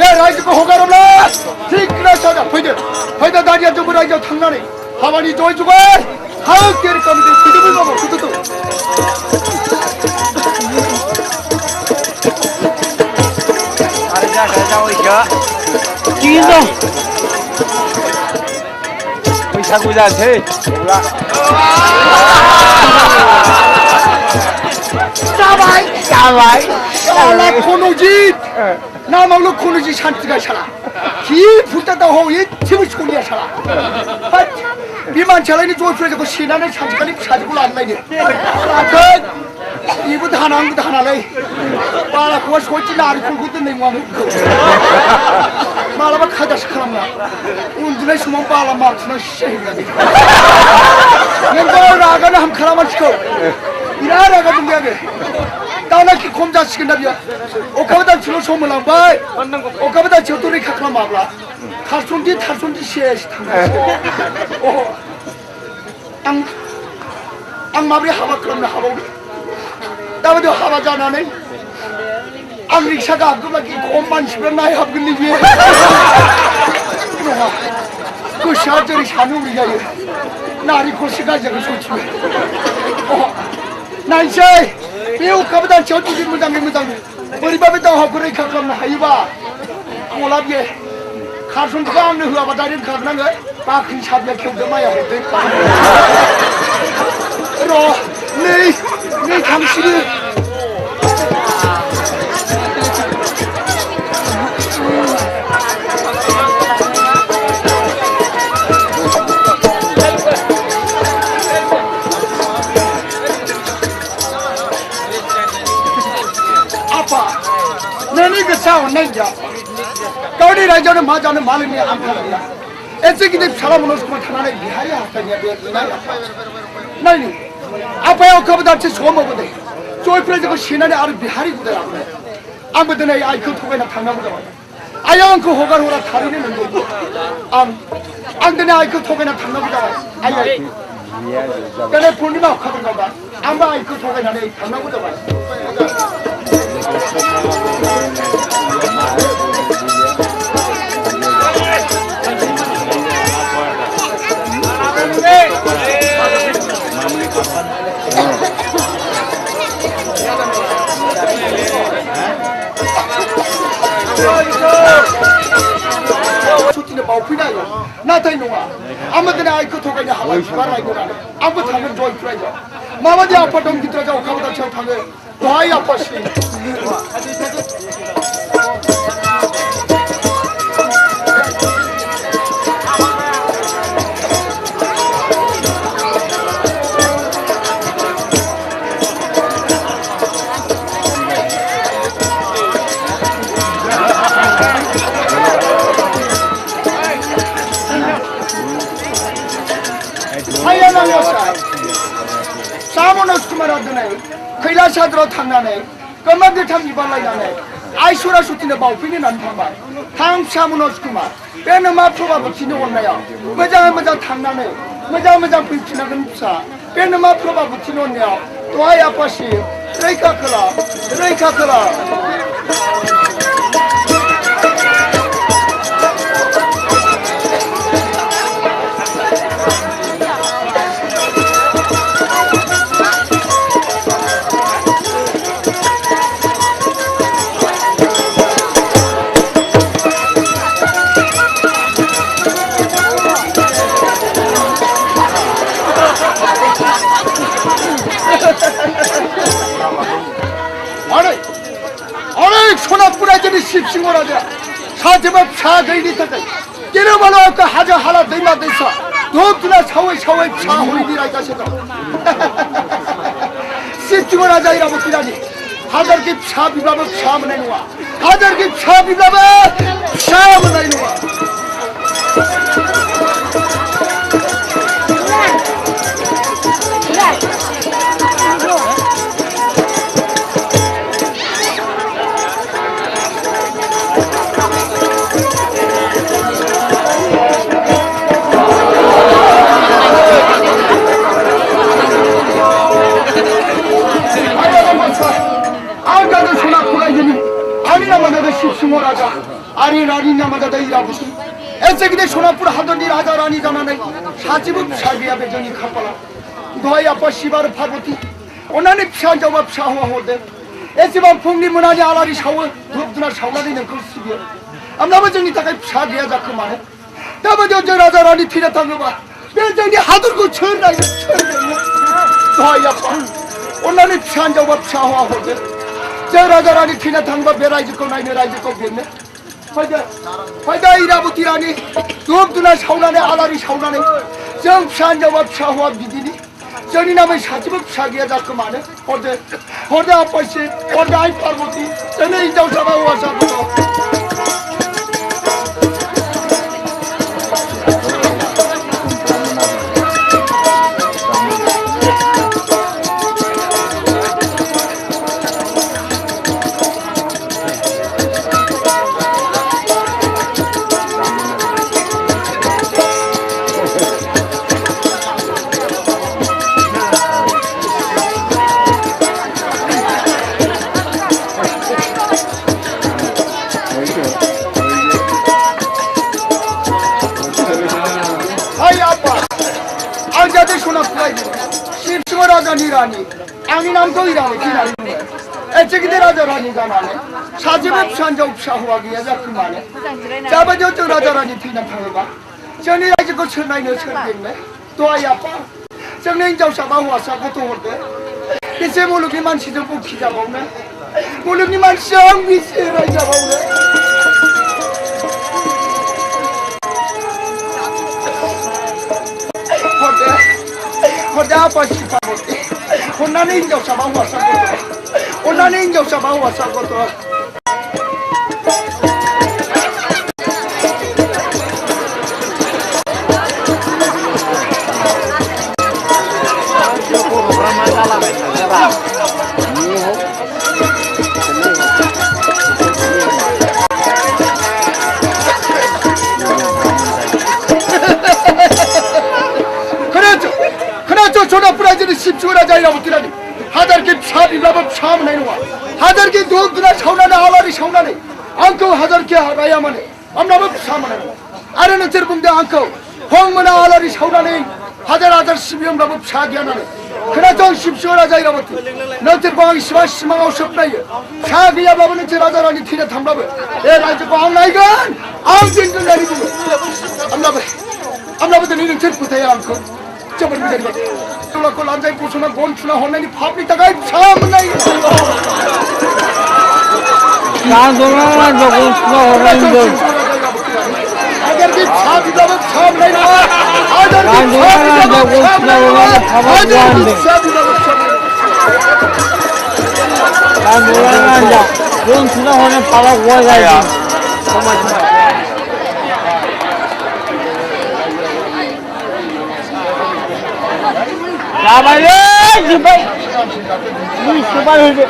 야 라이즈고 호가롭라 지그라 찾아 보이다 다리야 좀 라이즈 탕나네 가만히 도와주고 하uk 때릴 거면 기름을 먹어 두두두 가자 오이켜 기인동 의사구자한테 짜바이 샤라 코노지 나말로 코노지 샨트가 샤라 길 불타다 호이 팀을 소리야 샤라 비만 잘하니 조이프레자고 신나는 산지까지 사지고 안나이니 이부터 하나 한 것도 하나래 말아 그거 솔직히 나를 굴고 뜬내 뭐하면 말아봐 카다시 카람나 운전에 수만 빨아 막히는 쉐이가지 nengo raga na ham kharaman chiko ira raga dum gage tana ki khomja sikinda bia okabada chilo somlang bai okabada choturi khakla mabla tharsundi shesh thanga oh ang mabri haba kramna haba dabado haba jana nei ang riksaga aku lagi koman sebenarnya aku ni dia. Kau syajari sanu dia. Nari kau segar jaga suci. Oh, nanti, biar kau dah jauh di mudang. Beribabe dah aku reka kerana hayba. Mulai dia, karun kau ni huwa badari kerana ni, pakai sabnya kau demaya hote. Roh, ni kamu sini. Nani kesal nengja, kau ni raja ni macam mana malu ni ambil dia. Esok kita salam menus cuma thana ni bihaya tanya dia ni. Nani, apa yang kau betul semua betul. Joy praise kau sini ni ada bihari betul apa. Am betul ni ayah kau thukar nak thana betul. Ayah kau hogar orang thari ni nunggu. Am betul ni ayah kau thukar nak thana betul. Ayah, kerana purnima kau betul kan. Am ayah kau thukar nak thana betul. Suci bau pina yo, natai nunga. Amat ni ayah kau thokanya hawa barai guna. Amat thangan joy praise. Mama dia apa dong kita jauh kau dah jauh thangan. Wahai apa sih? Ayah nangis. Samonos kumaradunai. Kailasadro thangnane, kemudian tham ibalaiane, aisura sutine baupini nan thangba, thang samunos kumar, penama proba bukini onnaya, mejang thangnane, mejang pichina gansa, penama proba bukini onnaya, toaya pasi, reika kala. Sipsingorada, sahaja sahagay ni tatay. Kira malo ka haja halat day madesa. Dua tuna sawai sahuri di raja seda. Sipsingorada ira bukirani. Hajar ki sah biblaba sah menainwa. Hajar ki sah biblaba sah menainwa. Ari rani namada dai rabusi. Ese kita Sonapur hadoni raja rani jana nai. Sajibu sagiya bejani khapala. Doi apa Shivar Parvati. Onani pshan jawab pshawa hode. Ese bang pungni munani alari shawa. Dubduna shawa ni nengkul sibiya. Amna bejani takai pshagiya jakumane. Taba jo raja rani thira tangba. Bejani hadur ko chhur rai. Doi apa. Onani pshan jawab pshawa hode. Raja rani thira tangba berai jiko nai ne rai jiko benne. Pada irabuti rani, dubduna saunane alari saunane, jeng psan jawab sahwa bidini, jeni namai sajibu psagiya jakumane, horde apa sih, horde ai Parvati, jeni injau sama wasa betul. राजानि रानि आंनि नामखौ इरानि होननानै बुङो एसे गिदिर राजा रानि जानानै सासेबो फिसा हिनजाव फिसा हौवा गैया जाखो मानो दाबायदियाव जों राजा रानि थैना थाङोबा जोंनि रायजोखौ सोर नायनो सोर बेंनो दहाय आफा जोंनि हिनजावसा बा हौवासा गथ' हरदो बेसे मुलुगनि मानसिजों बखि जाबावनो मुलुगनि मानसिजों बेसे रायजाबावनो हरदो आफा सिफा हरदो अन्नानै हिनजावसा बा हौवासा गथ' अन्नानै हिनजावसा बा हौवासा गथ' जोंनि शिबसुरा जायगायाव बोथोरानि हाजारखि फिसा बिब्लाबो फिसा मोननाय नङा हाजारखि धुप धुना सावनानै आलारि सावनानै आंखौ हाजारखि हाराया माने आंनाबो फिसा मोननाय नङा आरो नोंसोर बुंदों आंखौ हं मोना आलारि सावनानै हाजार हाजार सिबियोब्लाबो फिसा गैया होननानै खोनासं शिबसुरा जायगायाव बोथोर नोंसोरखौ आं इसिबां सिमाङाव सोबनायो फिसा गैयाब्लाबो नोंसोर राजा रानि थैना थांब्लाबो बे रायजोखौ आं नायगोन आं दिनगोन होननानै बुङो आंब्लाबो दिनै नोंसोर फोथाया आंखौ जोबोर मोजां बाथ्रा तुलाखौ लांजाय गसंना गन थुना हरनायनि फापनि थाखाय फिसा मोननाय हाजारखि फिसा बिब्लाबो फिसा मोननाय नङा हाजारखि फिसा बिब्लाबो फिसा मोननाय नङा हाजारखि फिसा बिब्लाबो फिसा गन थुना हरनाय फापआ गवा जाया Apa ye? Jumpa. Ini coba dulu.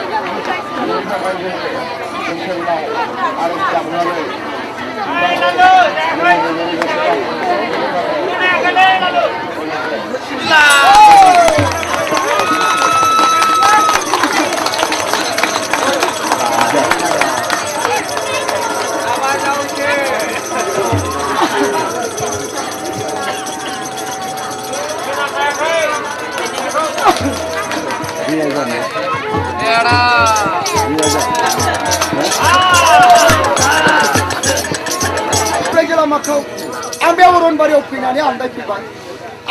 लामाखौ आं बे अरनबारियाव फैनानै आन्दायफैबाय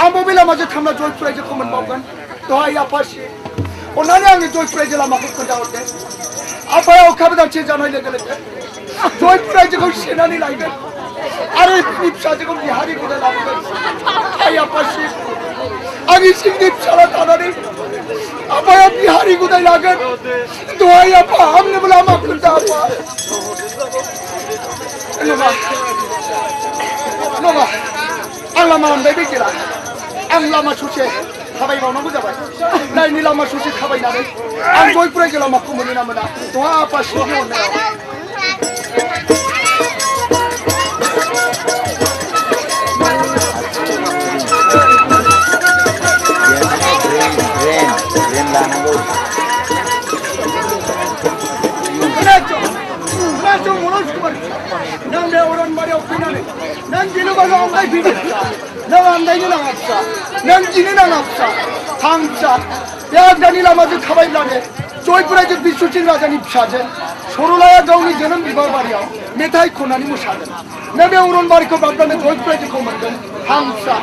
आं बबे लामाजों थांब्ला जयपुर रायजोखौ मोनबावगोन दहाय आफासि अन्नानै आंनि जयपुर रायजो लामाखौ खोन्थाहरदो आफाया अखाबो दानसे जानाय लोगो लोगो जयपुर रायजोखौ सेनानै लायगोन आरो बिनि फिसाजोखौ बिहारि गुदाय लाबोगोन आइ आफासि आंनि सिंनि फिसाला थानानै आफाया बिहारि गुदाय लागोन दहाय आफा आंनोबो लामा खोन्था आफा नङा आं लामा आन्दायबाय गैला आं लामा ससे थाबायबावनांगौ जाबाय नायनि लामा ससे थाबायनानै आं जयपुर रायजो लामाखौ मोनो ना मोना दहा आफा सिंनि अननायाव नों बे अरनबारियाव फैनानै नों गिनोबाल' आन्दायफैदो नों आन्दायनो नाङा फिसा नों गिनो नाङा फिसा थां फिसा बे आगदानि लामाजों थाबायब्लानो जयपुर रायजो बिस्वसिं राजानि फिसाजो सरलाया गावनि जोनोम बिबार बारियाव मेथाइ खननानै मोसागोन नों बे अरनबारिखौ बारब्लानो जयपुर रायजोखौ मोनगोन थां फिसा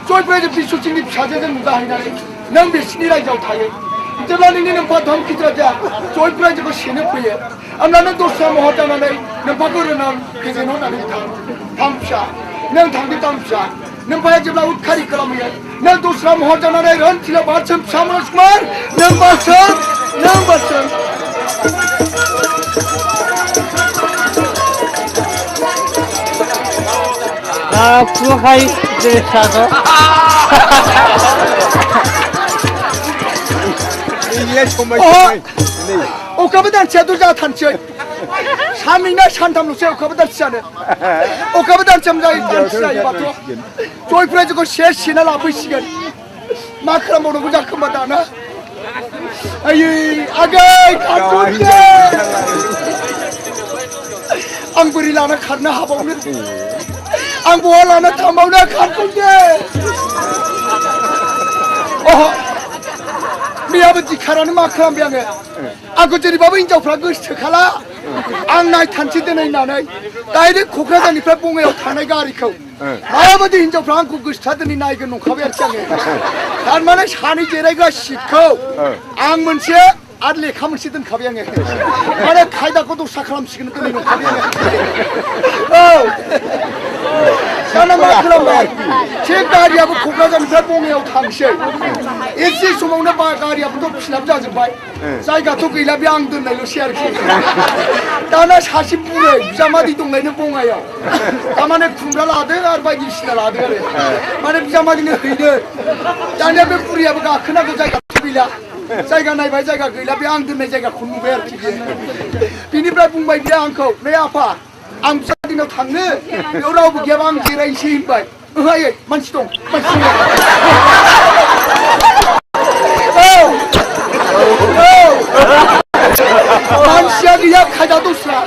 जयपुर रायजो बिस्वसिंनि फिसाजोजों नुजाहैनानै नों बिसिनि रायजोआव थायो जेब्ला नोंनि नोम्फा धमखित राजाया जयपुर रायजोखौ सेनो फैयो होमब्ला नों दस्रा महर जानानै नोम्फाखौ रोनां गेजेन होनानै थां फिसा नों थांदो थां फिसा नोम्फाया जेब्ला उदखारि खालामहैयो नों दस्रा महर जानानै रोनथिला बारसोम फिसा मनसकुमार नों बारसोम खुलुमखाय देसाखौ अखाबो दानसेयाथ' जाथारसै साननैना सानथामल'सै अखाबो दानसेयानो अखाबो दानसे जायोबाथ' जयपुर रायजोखौ सेना लाफैसिगोन मा खालामबावनांगौ जाखो होमबा दाना आयै आगै खारथ'दे आं बोरै लाना खारनो हाबावनो आं बहा लाना थांबावनो खारथ'दे 아버지 가라는 마크한 병에 아그 저리 봐봐 인자프라 그 스카라 앙나이 탄치되는 나네 나이를 코크라다니프라 봉에요 타나이가 아리코 아버지 인자프라 안고 그 스타더니 나이가 농카베르짱에 단만에 샤니 제라이가 시코 앙문세 아들리 가면 쓰던 가병에 만에 가이다고도 사카람 시키는 거 가병에 나는 마크란 말 제가리하고 고가자니까 봉해요 당시 일시 수목나 바가리하고도 피납자지 바이 자기가 또 그이라 병든 날로 시야르키 나나 40분에 비자마디 동네는 봉해요 나만의 군갈라들 아르바이기 시나라들 만에 비자마디는 흐이들 나냐베 뿌리하고가 그나고 자기가 투빌라 자기가 나이 바이 자기가 그이라 병든 내 자기가 군무베르키 비니브라 봉바이 비앙코 내 아파 암사디노 탕네 여러분 개방 지라이 시임바이 으하예 만시동 만시아기야 가자도스라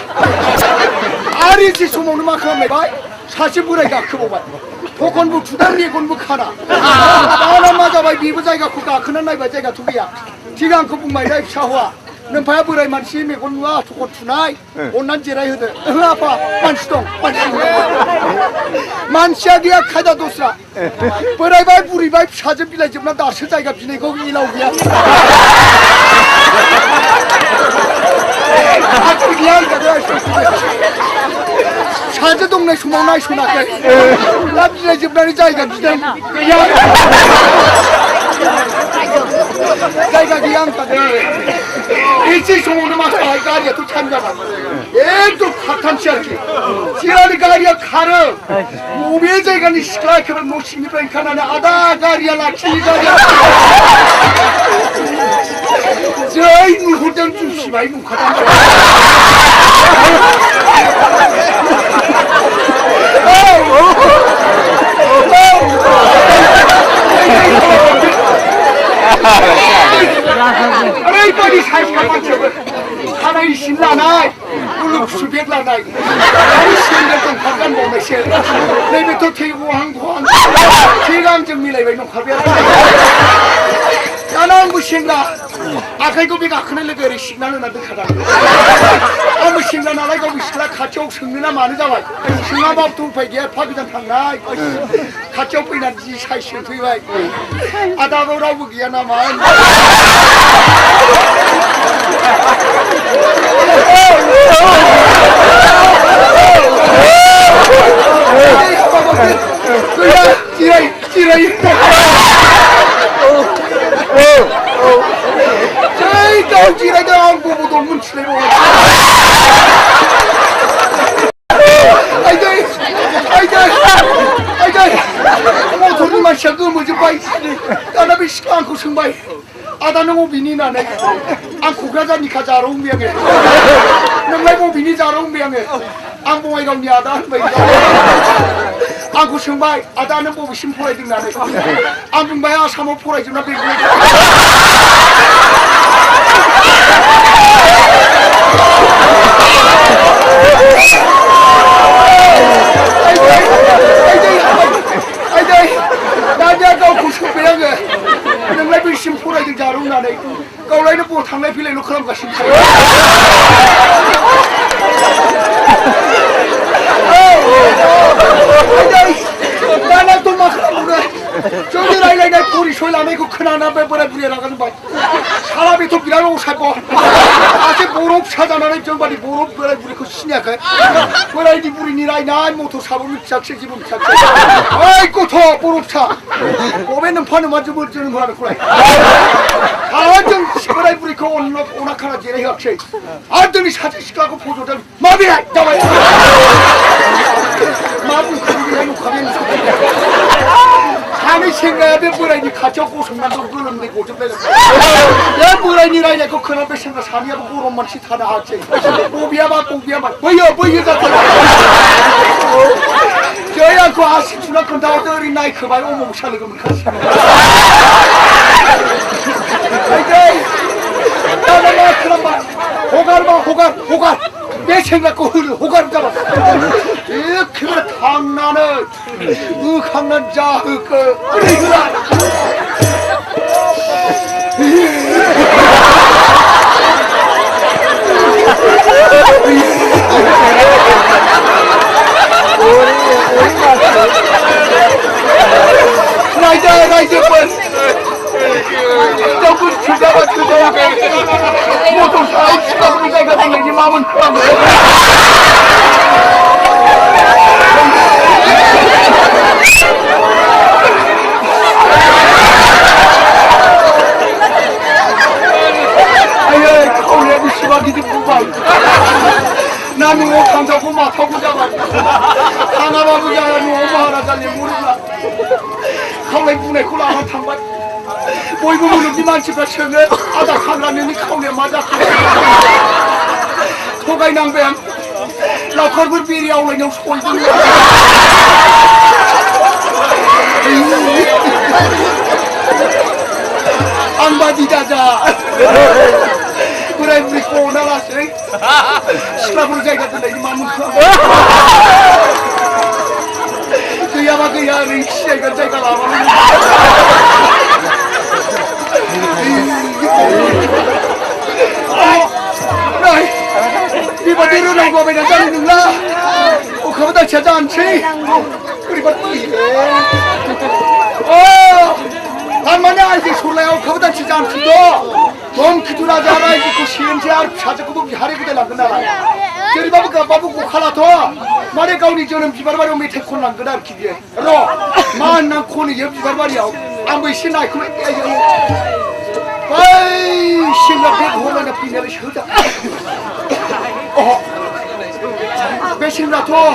아리지 소모는 마카메 바이 40분에가 크보바이 도건부 주단리 건부 카나 나나 맞아바이 미부자이가 쿠가 그는 나이 바이 자이가 두기야 지가 안고 뿡마이라이 샤화 는 봐야 보라이 만시메 건와 조건 투나이 온난 지라이 흐드 아파 만시동 만시아기야 가자도스라 보라이 바이 부리 바이 사전 빌라이 집나 나서 자이가 비네 거기 일라오기야 사제 동네 수목나이 수나게 랍지네 집나니 자이가 비네 자기가 그냥 가대 일찍 소문을 막아야 가리야 또 참가가 얘또 파탄시알기 지라리 가리야 가르 몸에 자기가 니 시크라 그런 노신이 뱅카나네 아다 가리야 라키 가리야 저이 물호장 주시마 이 묵하다 아이 빨리 살까 맞춰 하나의 신라나이 물로 수백라나이 아이 신라던 가간 몸에 실 내비도 태고 한고한 대강정 밀레베 이놈 가벼워 나는 무신가 아까 이거 비가 그늘레 그래 신나는 나도 가다 아무 신나 나라 이거 무신라 같이 옥 승리나 많이 잡아 신나 밥 두패기에 파비장 탕나이 같이 옥 비나 지 사이신 투이와이 아다보라고 기야나만 그야 지라이 저이 또 안 보고 돌문 치려고 아이고 모토리만 시작은 뭐지 바이 나나비 시켜 안고 승바이 아다는 오비니 나네 안고 가자니 가자 롱비양에 능라이 오비니 자 롱비양에 안봉아이 가니 아다 한바이 안고 승바이 아다는 보고 심포라이 등 나네 안봉바야 사모 포라이 좀 나비 나자가 구석배양에 능라이 비심 포라이 등 자롱 나네 가울라이는 뭐 당라이 필레 놓고 그런 거 심포 나나 또 막하라 그래 저기 라이라이 날 꼬리 소일라메고 큰아나 배보라 부리에 나가는 바 사람이 또 비라고 살고 아직 모롭 사자나네 정발이 모롭 그래 부리 그 신약해 그래 니 부리 니라이 나 모토 사범이 작세 기분 작세 아이고 더 모롭 사 몸에는 파는 맞지 못 주는 거라는 그래 아정 시끄라이 부리 그 오나카나 지내 학생 아들이 사제시가고 보조들 마비라 잡아요 마부 그리고 해놓고 가면 사람이 생각하면 뭐라니 같이 고성난도 그런데 고집해서 야 뭐라니 라이냐 그 큰아빠 생각 사미하고 그런만 시타나 하지 뽀비야마 뭐여 같더라 저야 그 아시추나 건다 어리 나이 그만 오목 살을 그만 가시 나는 막 그런 말 호갈 내 생각고 호가를 잡아 그래 강난을 강난 자 그래 그 주자가 주자야 모두 사람 시각으로 자기가 생각이 마음은 편한데 아예 가을에도 시각이지 무방 나는 뭐 감자고 맡아고 잡아 강아바부 자야는 오마 하나 잘리 모르나 가을에 문에 콜라 하나 탕발 뭐이고 무는 비만 집에 처음에 아다 강라면이 가을에 맞았어 토가이 낭배한 나 걸불 비리야 오래냥 소이고 안바디자자 그래 우리 꼬나라스 시라브로 자기가 들래 이 마음은 그야마 그야 릭시가 자기가 나와는 나이 이바디로 나고 배나 자리는가 그거보다 제자 않지 우리 바디 만만야 이제 솔라요 그보다 진짜 안 크도 돈 기두라지 않아 이제 그 시행제할 찾아고 비하리고 되나 그나 저리 바보가 바보고 칼라토 말에 가오니 저는 비바바리 밑에 콘난 그날 기계 로 만난 콘이 옆 비바바리야 아무 신나이 그래 아이 신나 배고 호나가 비내를 쉬다 배신나 더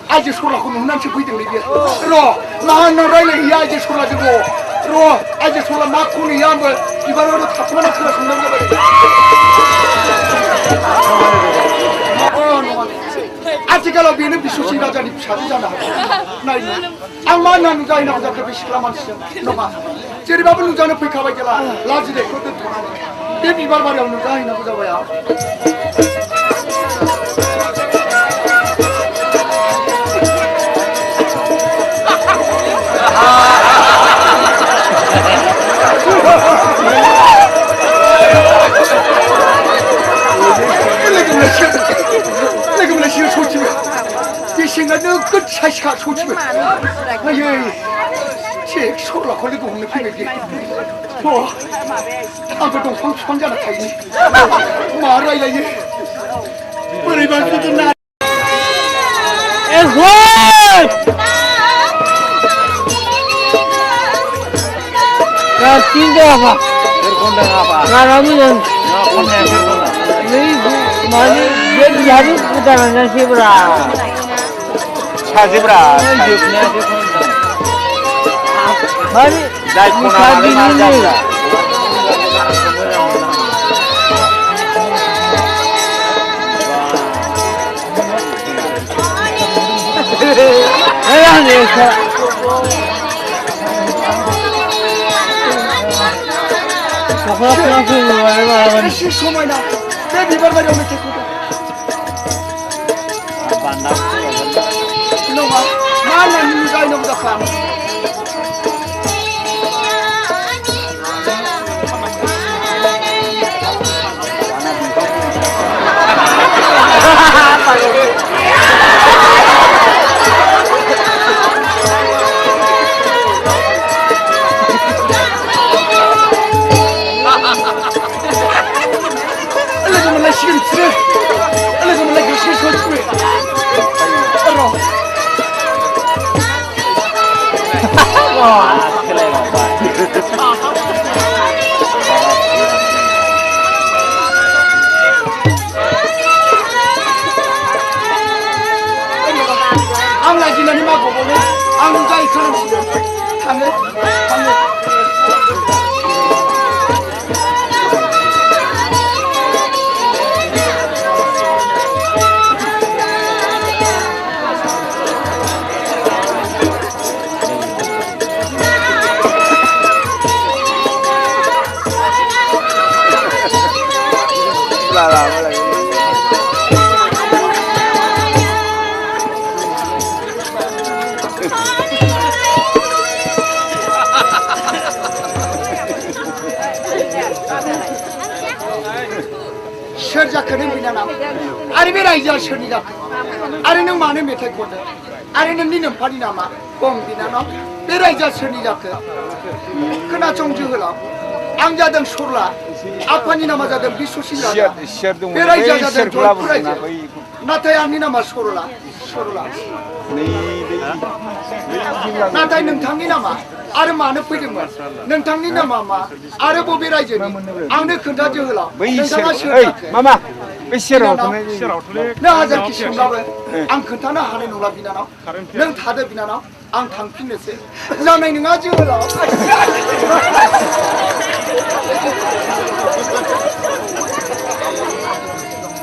아직 솔라고 눈난치 보이던 리비야 로 만난 라이래 이 아직 솔라지고 로 아직 솔라 막고니 양을 이바로로 타프나 크라 손난가 버려 아직까지 비는 비수시라자니 찾으잖아 나이 악만 누가 이나 보자 그 시라만 시죠 너가 제리 바불 누자는 페카바 있잖아 라지데 그것도 도나네 내 비발발이 없는 가 이나 보자 봐야 너 끝차시가 소치면 아예 제 소라 걸리고 오는 피백이 뭐 아무도 황자나 타이니 말아야 얘 머리 박히던 나 에고 야 뛴다봐 나라면 왜 많이 내 야리 보다는 시브라 찾으브라. 아니, 날 보나마를 만잡자. 실수만이나 내 비발발이 오면 됐거든 이놈아 나는 니가 이놈보다 강 알려주면 나 시간 있으래 알려주면 나 열심히 설치해 알아 앙나지나니 막 보고는 앙자이 그런 시대 강해 시작하는 비냐나 아리베라 이자 시작 아리는 많은 메탈 거든 아리는 니는 발이나마 뻥 비냐나 베라 이자 시작 그나 좀 주을라 आं जादों सरला आफानि नामा जादों बिश्वसिं राजा Share dong. बे रायजोआ जादों Share pula जयपुर रायजो नाथाय आंनि नामा सरला सरला नाथाय नोंथांनि नामा आरो मानो फैदोंमोन नोंथांनि नामा मा आरो बबे रायजोनि आंनो खोन्था जोहोलाव नोंथाङा सोर जाखो Mama. Be share out. नों हाजारखि सोंब्लाबो आं खोन्थानो हानाय नंला बिनानाव नों थादो बिनानाव आं थांफिननोसै जानाय नङा जोहोलाव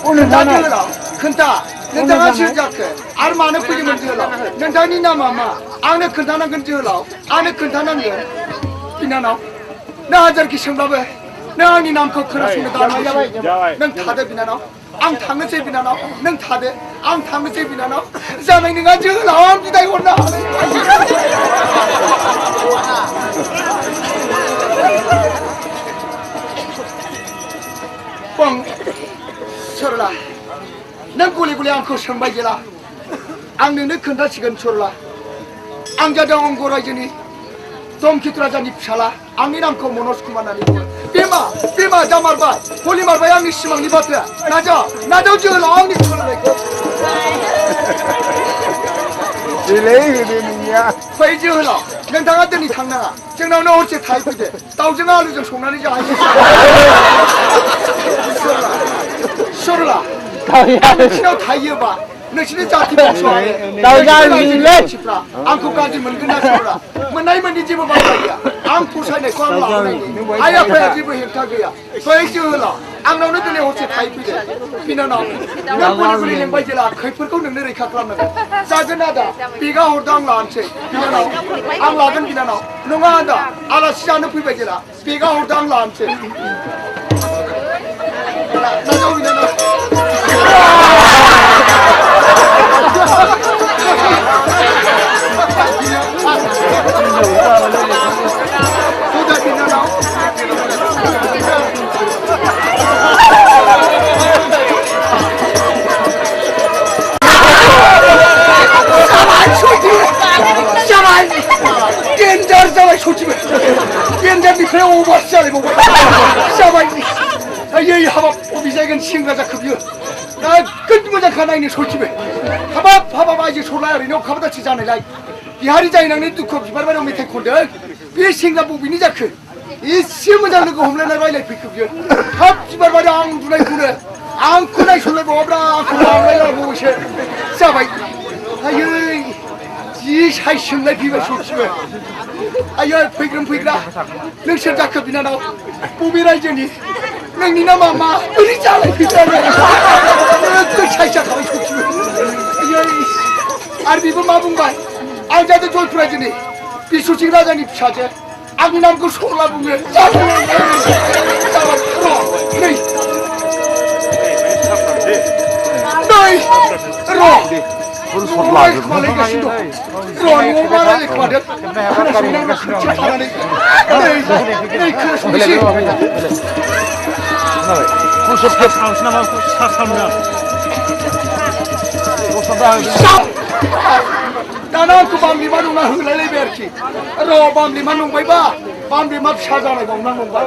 खोन्था जोहोलाव खोन्था नोंथाङा सोर जाखो आरो मानो फैदोंमोन जोहोलाव नोंथांनि नामा मा आंनो खोन्थानांगोन जोहोलाव आंनो खोन्थानांगोन बिनानाव नों हाजारखि सोंब्लाबो नों आंनि नामखौ खोनासंनो दानाय नों थादो बिनानाव आं थांनोसै बिनानाव नों थादो आं थांनोसै बिनानाव जानाय नङा जोहोलाव आं बिदाय हरनो हानाय सरला नों गले गले आंखौ सोंबाय जेला आं नोंनो खोन्थासिगोन सरला आं जादों अंग रायजोनि दमखित राजानि फिसाला आंनि नामखौ मनज कुमार होननानै बुङो बेमा जामारबाय हलि मारबाय आंनि सिमांनि बाथ्राया नाजाव जोहोलाव आंनि खोनानायखौ फै जोहोलाव नोंथाङा दिनै थांनाङा जोंनावनो हरसे थाहैफैदो दाउजों आलुजों संनानै जाहैनो सरला नोंसिनाव थायोबा नोंसिनि जाति बंस'फ्रा आंखौ गाज्रि मोनगोन ना सरला मोननाय मोननि जेबो बाथ्रा गैया आं फसायनायखौ आं लाबोनायनि आइ आफाया जेबो हेंथा गैया फै जोहोलाव आंनावनो दिनै हरसे थाहैफैदो बिनानाव नों बोरै बोरै लेंबाय जेला खैफोरखौ नोंनो रैखा खालामनांगोन जागोन आदा बेगा हरदो आं लानोसै बिनानाव आं लागोन बिनानाव नङा आदा आलासि जानो फैबाय जेला बेगा हरदो आं लानोसै नाजाव बिनानाव डेन्जार जाबाय सथिबाय डेन्जारनिफ्राय अभारसो जालायबावबाय जाबाय आयै हाबाब अबे जायगानि सेंग्रा जाखो बियो नोगोद मोजांखा नायनो सथिबाय हाबाब आइजो सरला ओरैनो अखा दासि जानायलाय बिहारि जाहैनानै दुखु बिबार बारियाव मेथाइ खनदों बे सेंग्रा बबेनि जाखो एसे मोजां लोगो हमलायनाय रायलायफैखो बियो हाब बिबार बारियाव आं उन्दुनायखौनो आंखौ नायसनलायबावाब्रा आंखौ लांलायलायबावैसो जाबाय आयै जि साइज सोंलाय फैबाय सथिबाय आयै फैग्रा नों सोर जाखो बिनानाव बबे रायजोनि नोंनि नामा मा ओरै जालायफैबाय नोगोद साइज जाखाबाय सथिबाय आयै आरो बेबो मा बुंबाय आं जादों जयपुर रायजोनि बिश्वसिं राजानि फिसाजो आंनि नामखौ सरला बुङो दाना आंखौ बामलिमा नंना होलायलायबाय आरोखि र' बामलिमा नंबायबा बामलिमा फिसा जानाय बावना नंबाय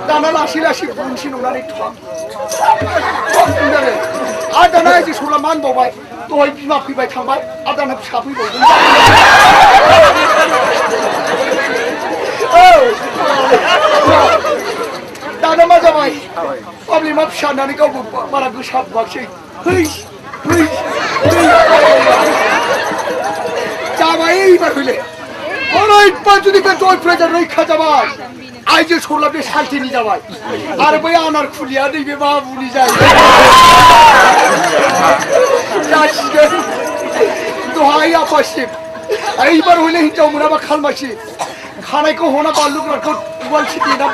दाना लासै बुंसि नंनानै आरो दाना आइजो सरला मा होनबावबाय दहाय बिमा फैबाय थांबाय आरो दाना फिसा फैबावदों दाना मा जाबाय बामलिमा फिसा होननानै गावबो बारा गोसा बुवाखिसै जाबाय एबार फैले ओरैबाद जुदि बे जयपुरा रैखा जाबाय आइजो सरला बे साल्थिनि जाबाय आरो बै आनार खुलिया नैबे बाबुनि जासिगोन दहाय आफासिम এইবার হইলে হিংসাও মনে আবার খালমাসি খানাইকে হোনা বাল্লুক রাখো উবাল ছিটিয়ে না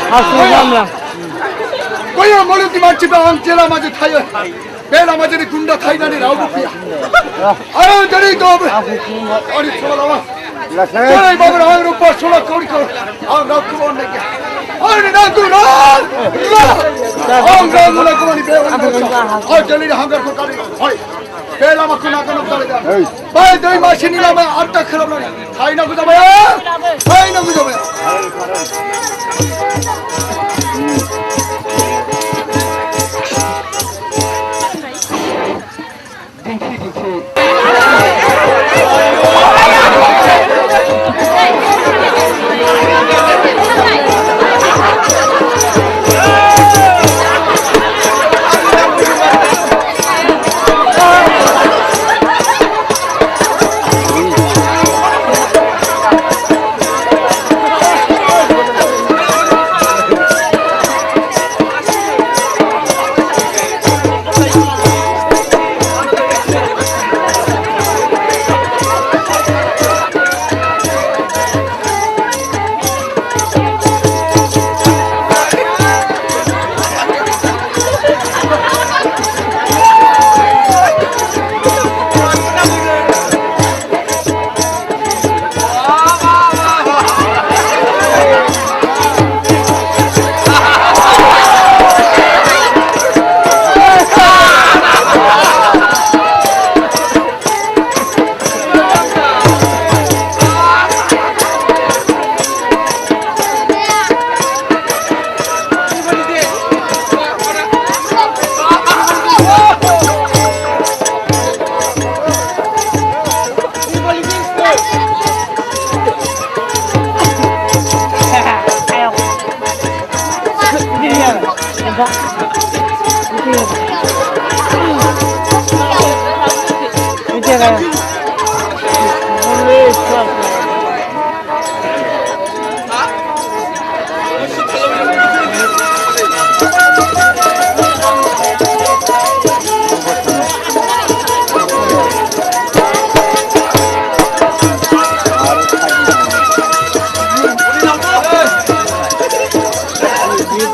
하수감라. 거야 멀리 만집에 앙제라 맞아 타요. 내가 맞으니 군다 타이나니 나오고 피야. 아유 저리 또 어리 쳐다봐. 저리 밥을 아유 오빠 소라 거리 거. 아나 그만 내게. 아니 나 그나. 나 누나 그만이 배워. 아 저리 한가로 거리. 어이. 배라 맞고 나가는 거다. 빨리 너희 마시니라면 안다 그러면 타이나 그자마야. 타이나 그자마야.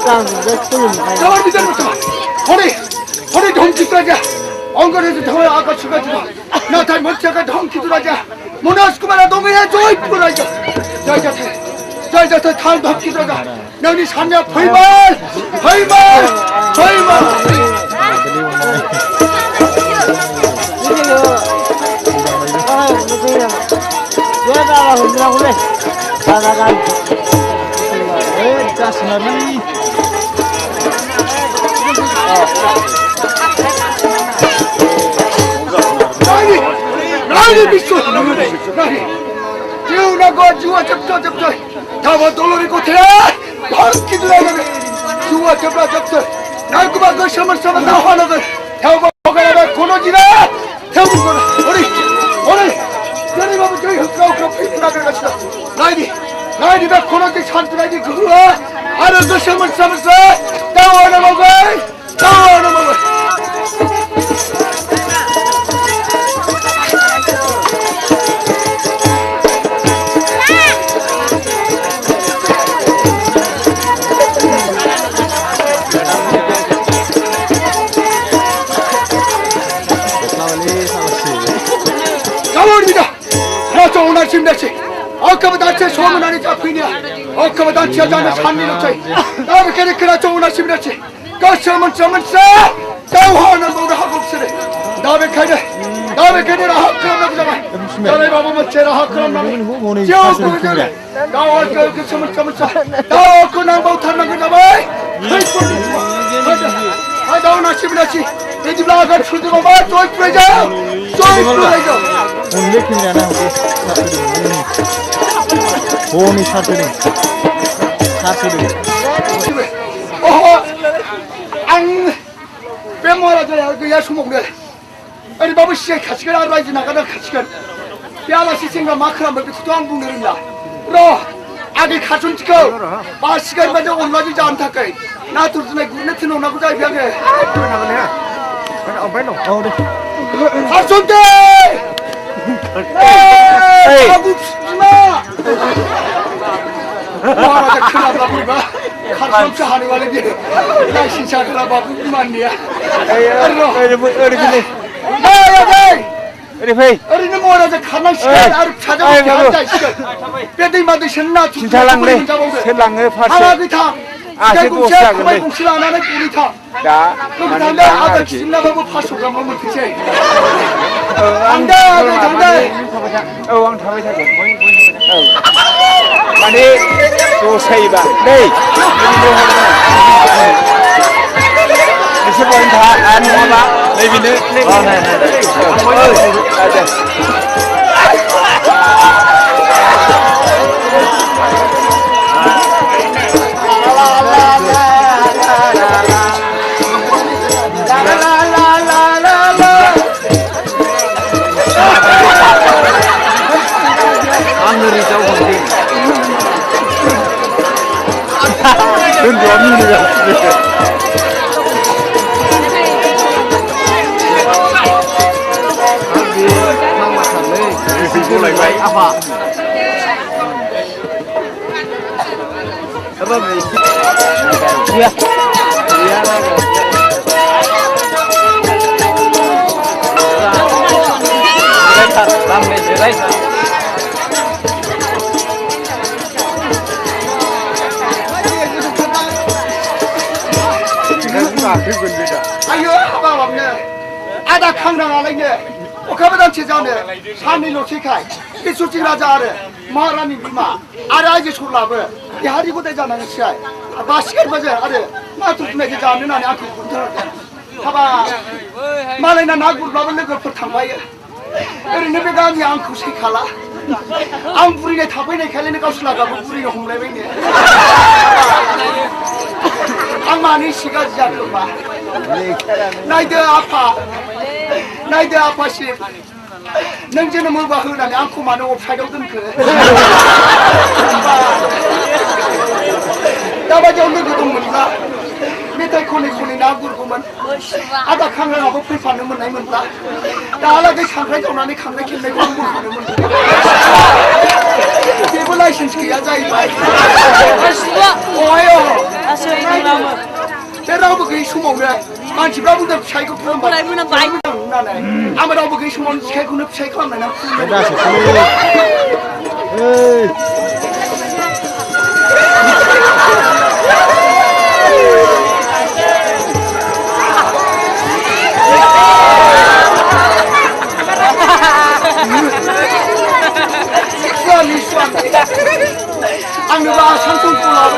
저걸 믿어부터 허리 덩치까지 엉거리에서 덩을 아까 쳐가지고 나 잘 못쳐가 덩키더라자 모나스쿠마나 동해에 조이 뿌라자 자자자 탈 덩키더라자 너니 삼야 벌말 나니 미소 나니 지우나고 지우아 접저 다와 돌로리 고테라 덩키더라자 지우아 접저 날구만 그 시험을 써면 나 화나들 태우고 먹어야 고노지라 태우고 거라 오늘 너니 밥은 저기 흑가옥가 피부나 들어가시다 나이니 나 고노지 산들아지 그거 하는 그 시험을 써면서 따와나 먹어 가만입니다. 그렇죠 오늘 심대치 아까보다 단체 소문 안에 잡히냐 아까보다 단체 하자는 산리는 차이 나를 걔네 그렇죠 오늘 심대치 그 점은 싸 따와는 뭐를 하고 없으래 나를 걔네라 하크람 나보잖아 나를 봐보면 쟤라 하크람 나네 지어고 그래 나와 그 점은 싸 나와그 나 못하는 거 잡아 나 오늘 심대치 내 집 나가 출두가 봐 조이 프레자 Only Kinana, Home is Saturday. 빼모라져야 그 야수목래 아니 바보 씨가 같이 가라 알바이지 나가다 같이 가 야라 시생과 마크라 먹고 또한 분들이냐 그러 아기 가슴 찍어 마시가 맞아 올라지지 않다까이 나 둘중에 군네트 놓나고 자이 벽에 가슴대 아구 피지마 महाराजा खोनाब्ला बोरैबा खारसनसो हानो मालाय बे लाइसेन्स हाग्राबा बिमानिया ओरैनो महाराजा खारनांसिगोन आरो फिसाजो जासिगोन बे दैमा दैसानि नाथुर खिन्थालांलै सोर लाङो फारसे थाङा आसे दसे जागोनलै गंसे लानानै गुरै थां दा थांदो आधा केजिनाबाबो 500 ग्रामल' मोनथोंसै थांदो औ आं थाबाय थागोन औ माने दसायबा नै एसे बयनो था आरो नङाबा नैबेनो आंनो रिजाव हरदों दोनद'आ मिनिगासिनो गलायबाय आफा आयो हाबाबाबनो आदा खांनाङालायनो अखाबो दानसे जानो साननैल'सैखाय बे सुथि राजा आरो महारानि बिमा आरो आइजो सरलाबो देहारि गदाय जानांसिगोन बासिगारबाजों आरो नाथुर जुनायखौ जानो होननानै आंखौ खोन्थाहरदों हाबा मालायना ना गुरब्लाबो लोगोफोर थांबायो ओरैनो बे गामिया आंखौ सैखाला आं बुरिनाय थाफैनायखायलायनो गावसोर लागाबो बुरिनो हमलायबायनो आं मानो एसे गाज्रि जाखो होनबा नायदो आफासिम नों जोनोम होबा होनानै आंखौ मानो अफसाइडआव दोनखो दाबायदियाव लोगो दंमोनब्ला मेथाइ खनै खनै ना गुरगौमोन आदा खांग्राङाबो फैफानो मोननाय मोनब्ला दाहालागै खांख्राइ जावनानै खांख्राइ खेबनायखौ आं बोखानो मोनगोन बेबो लाइसेन्स गैया जाहैबाय बे रावबो गैयै समावनो मानसिफ्रा बुंदों फिसाइखौ खुलुमबाय होननानै आंबो रावबो गैयै समावनो फिसाइखौनो फिसाइ खालामनानै आंनोबो आसान समखौ लाबो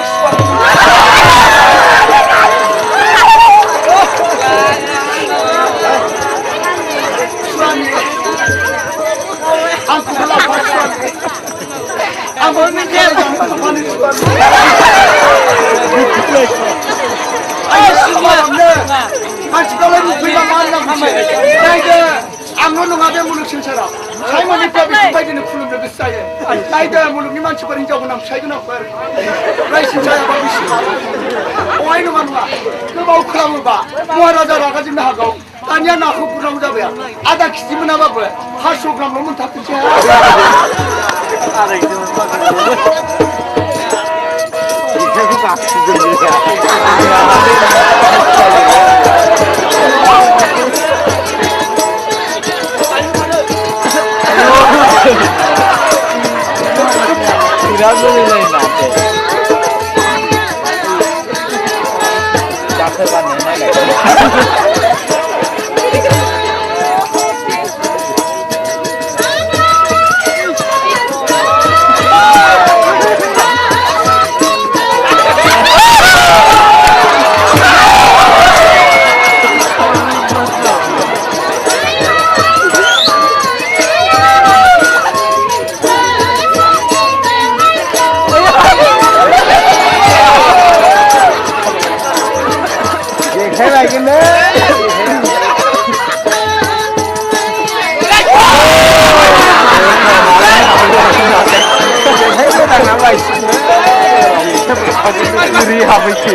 आंखौबो लाफा आंबो मानसिफ्रालाय नुफैबा मा होननांगौसै नायदो आंल' नङा बे मुलुग संसाराव साइमनिफ्रा बेफोरबायदिनो खुलुमनो गोसो जायो नायदो मुलुगनि मानसिफोर हिनजाव गोनां फिसाइ गोनांफोर लाइसेन्स जायाबा बेसेबां अहाय नङा गोबाव खालामोबा महाराजा रागा जोंनो हागौ दानिया नाखौ गुरनांगौ जाबाय आधा केजि मोनाबाबो 500 ग्रामल' मोनथारथोंसै बिराद मोजां जायो नाथे दाखोर गारनो नायलाय Iri habis itu.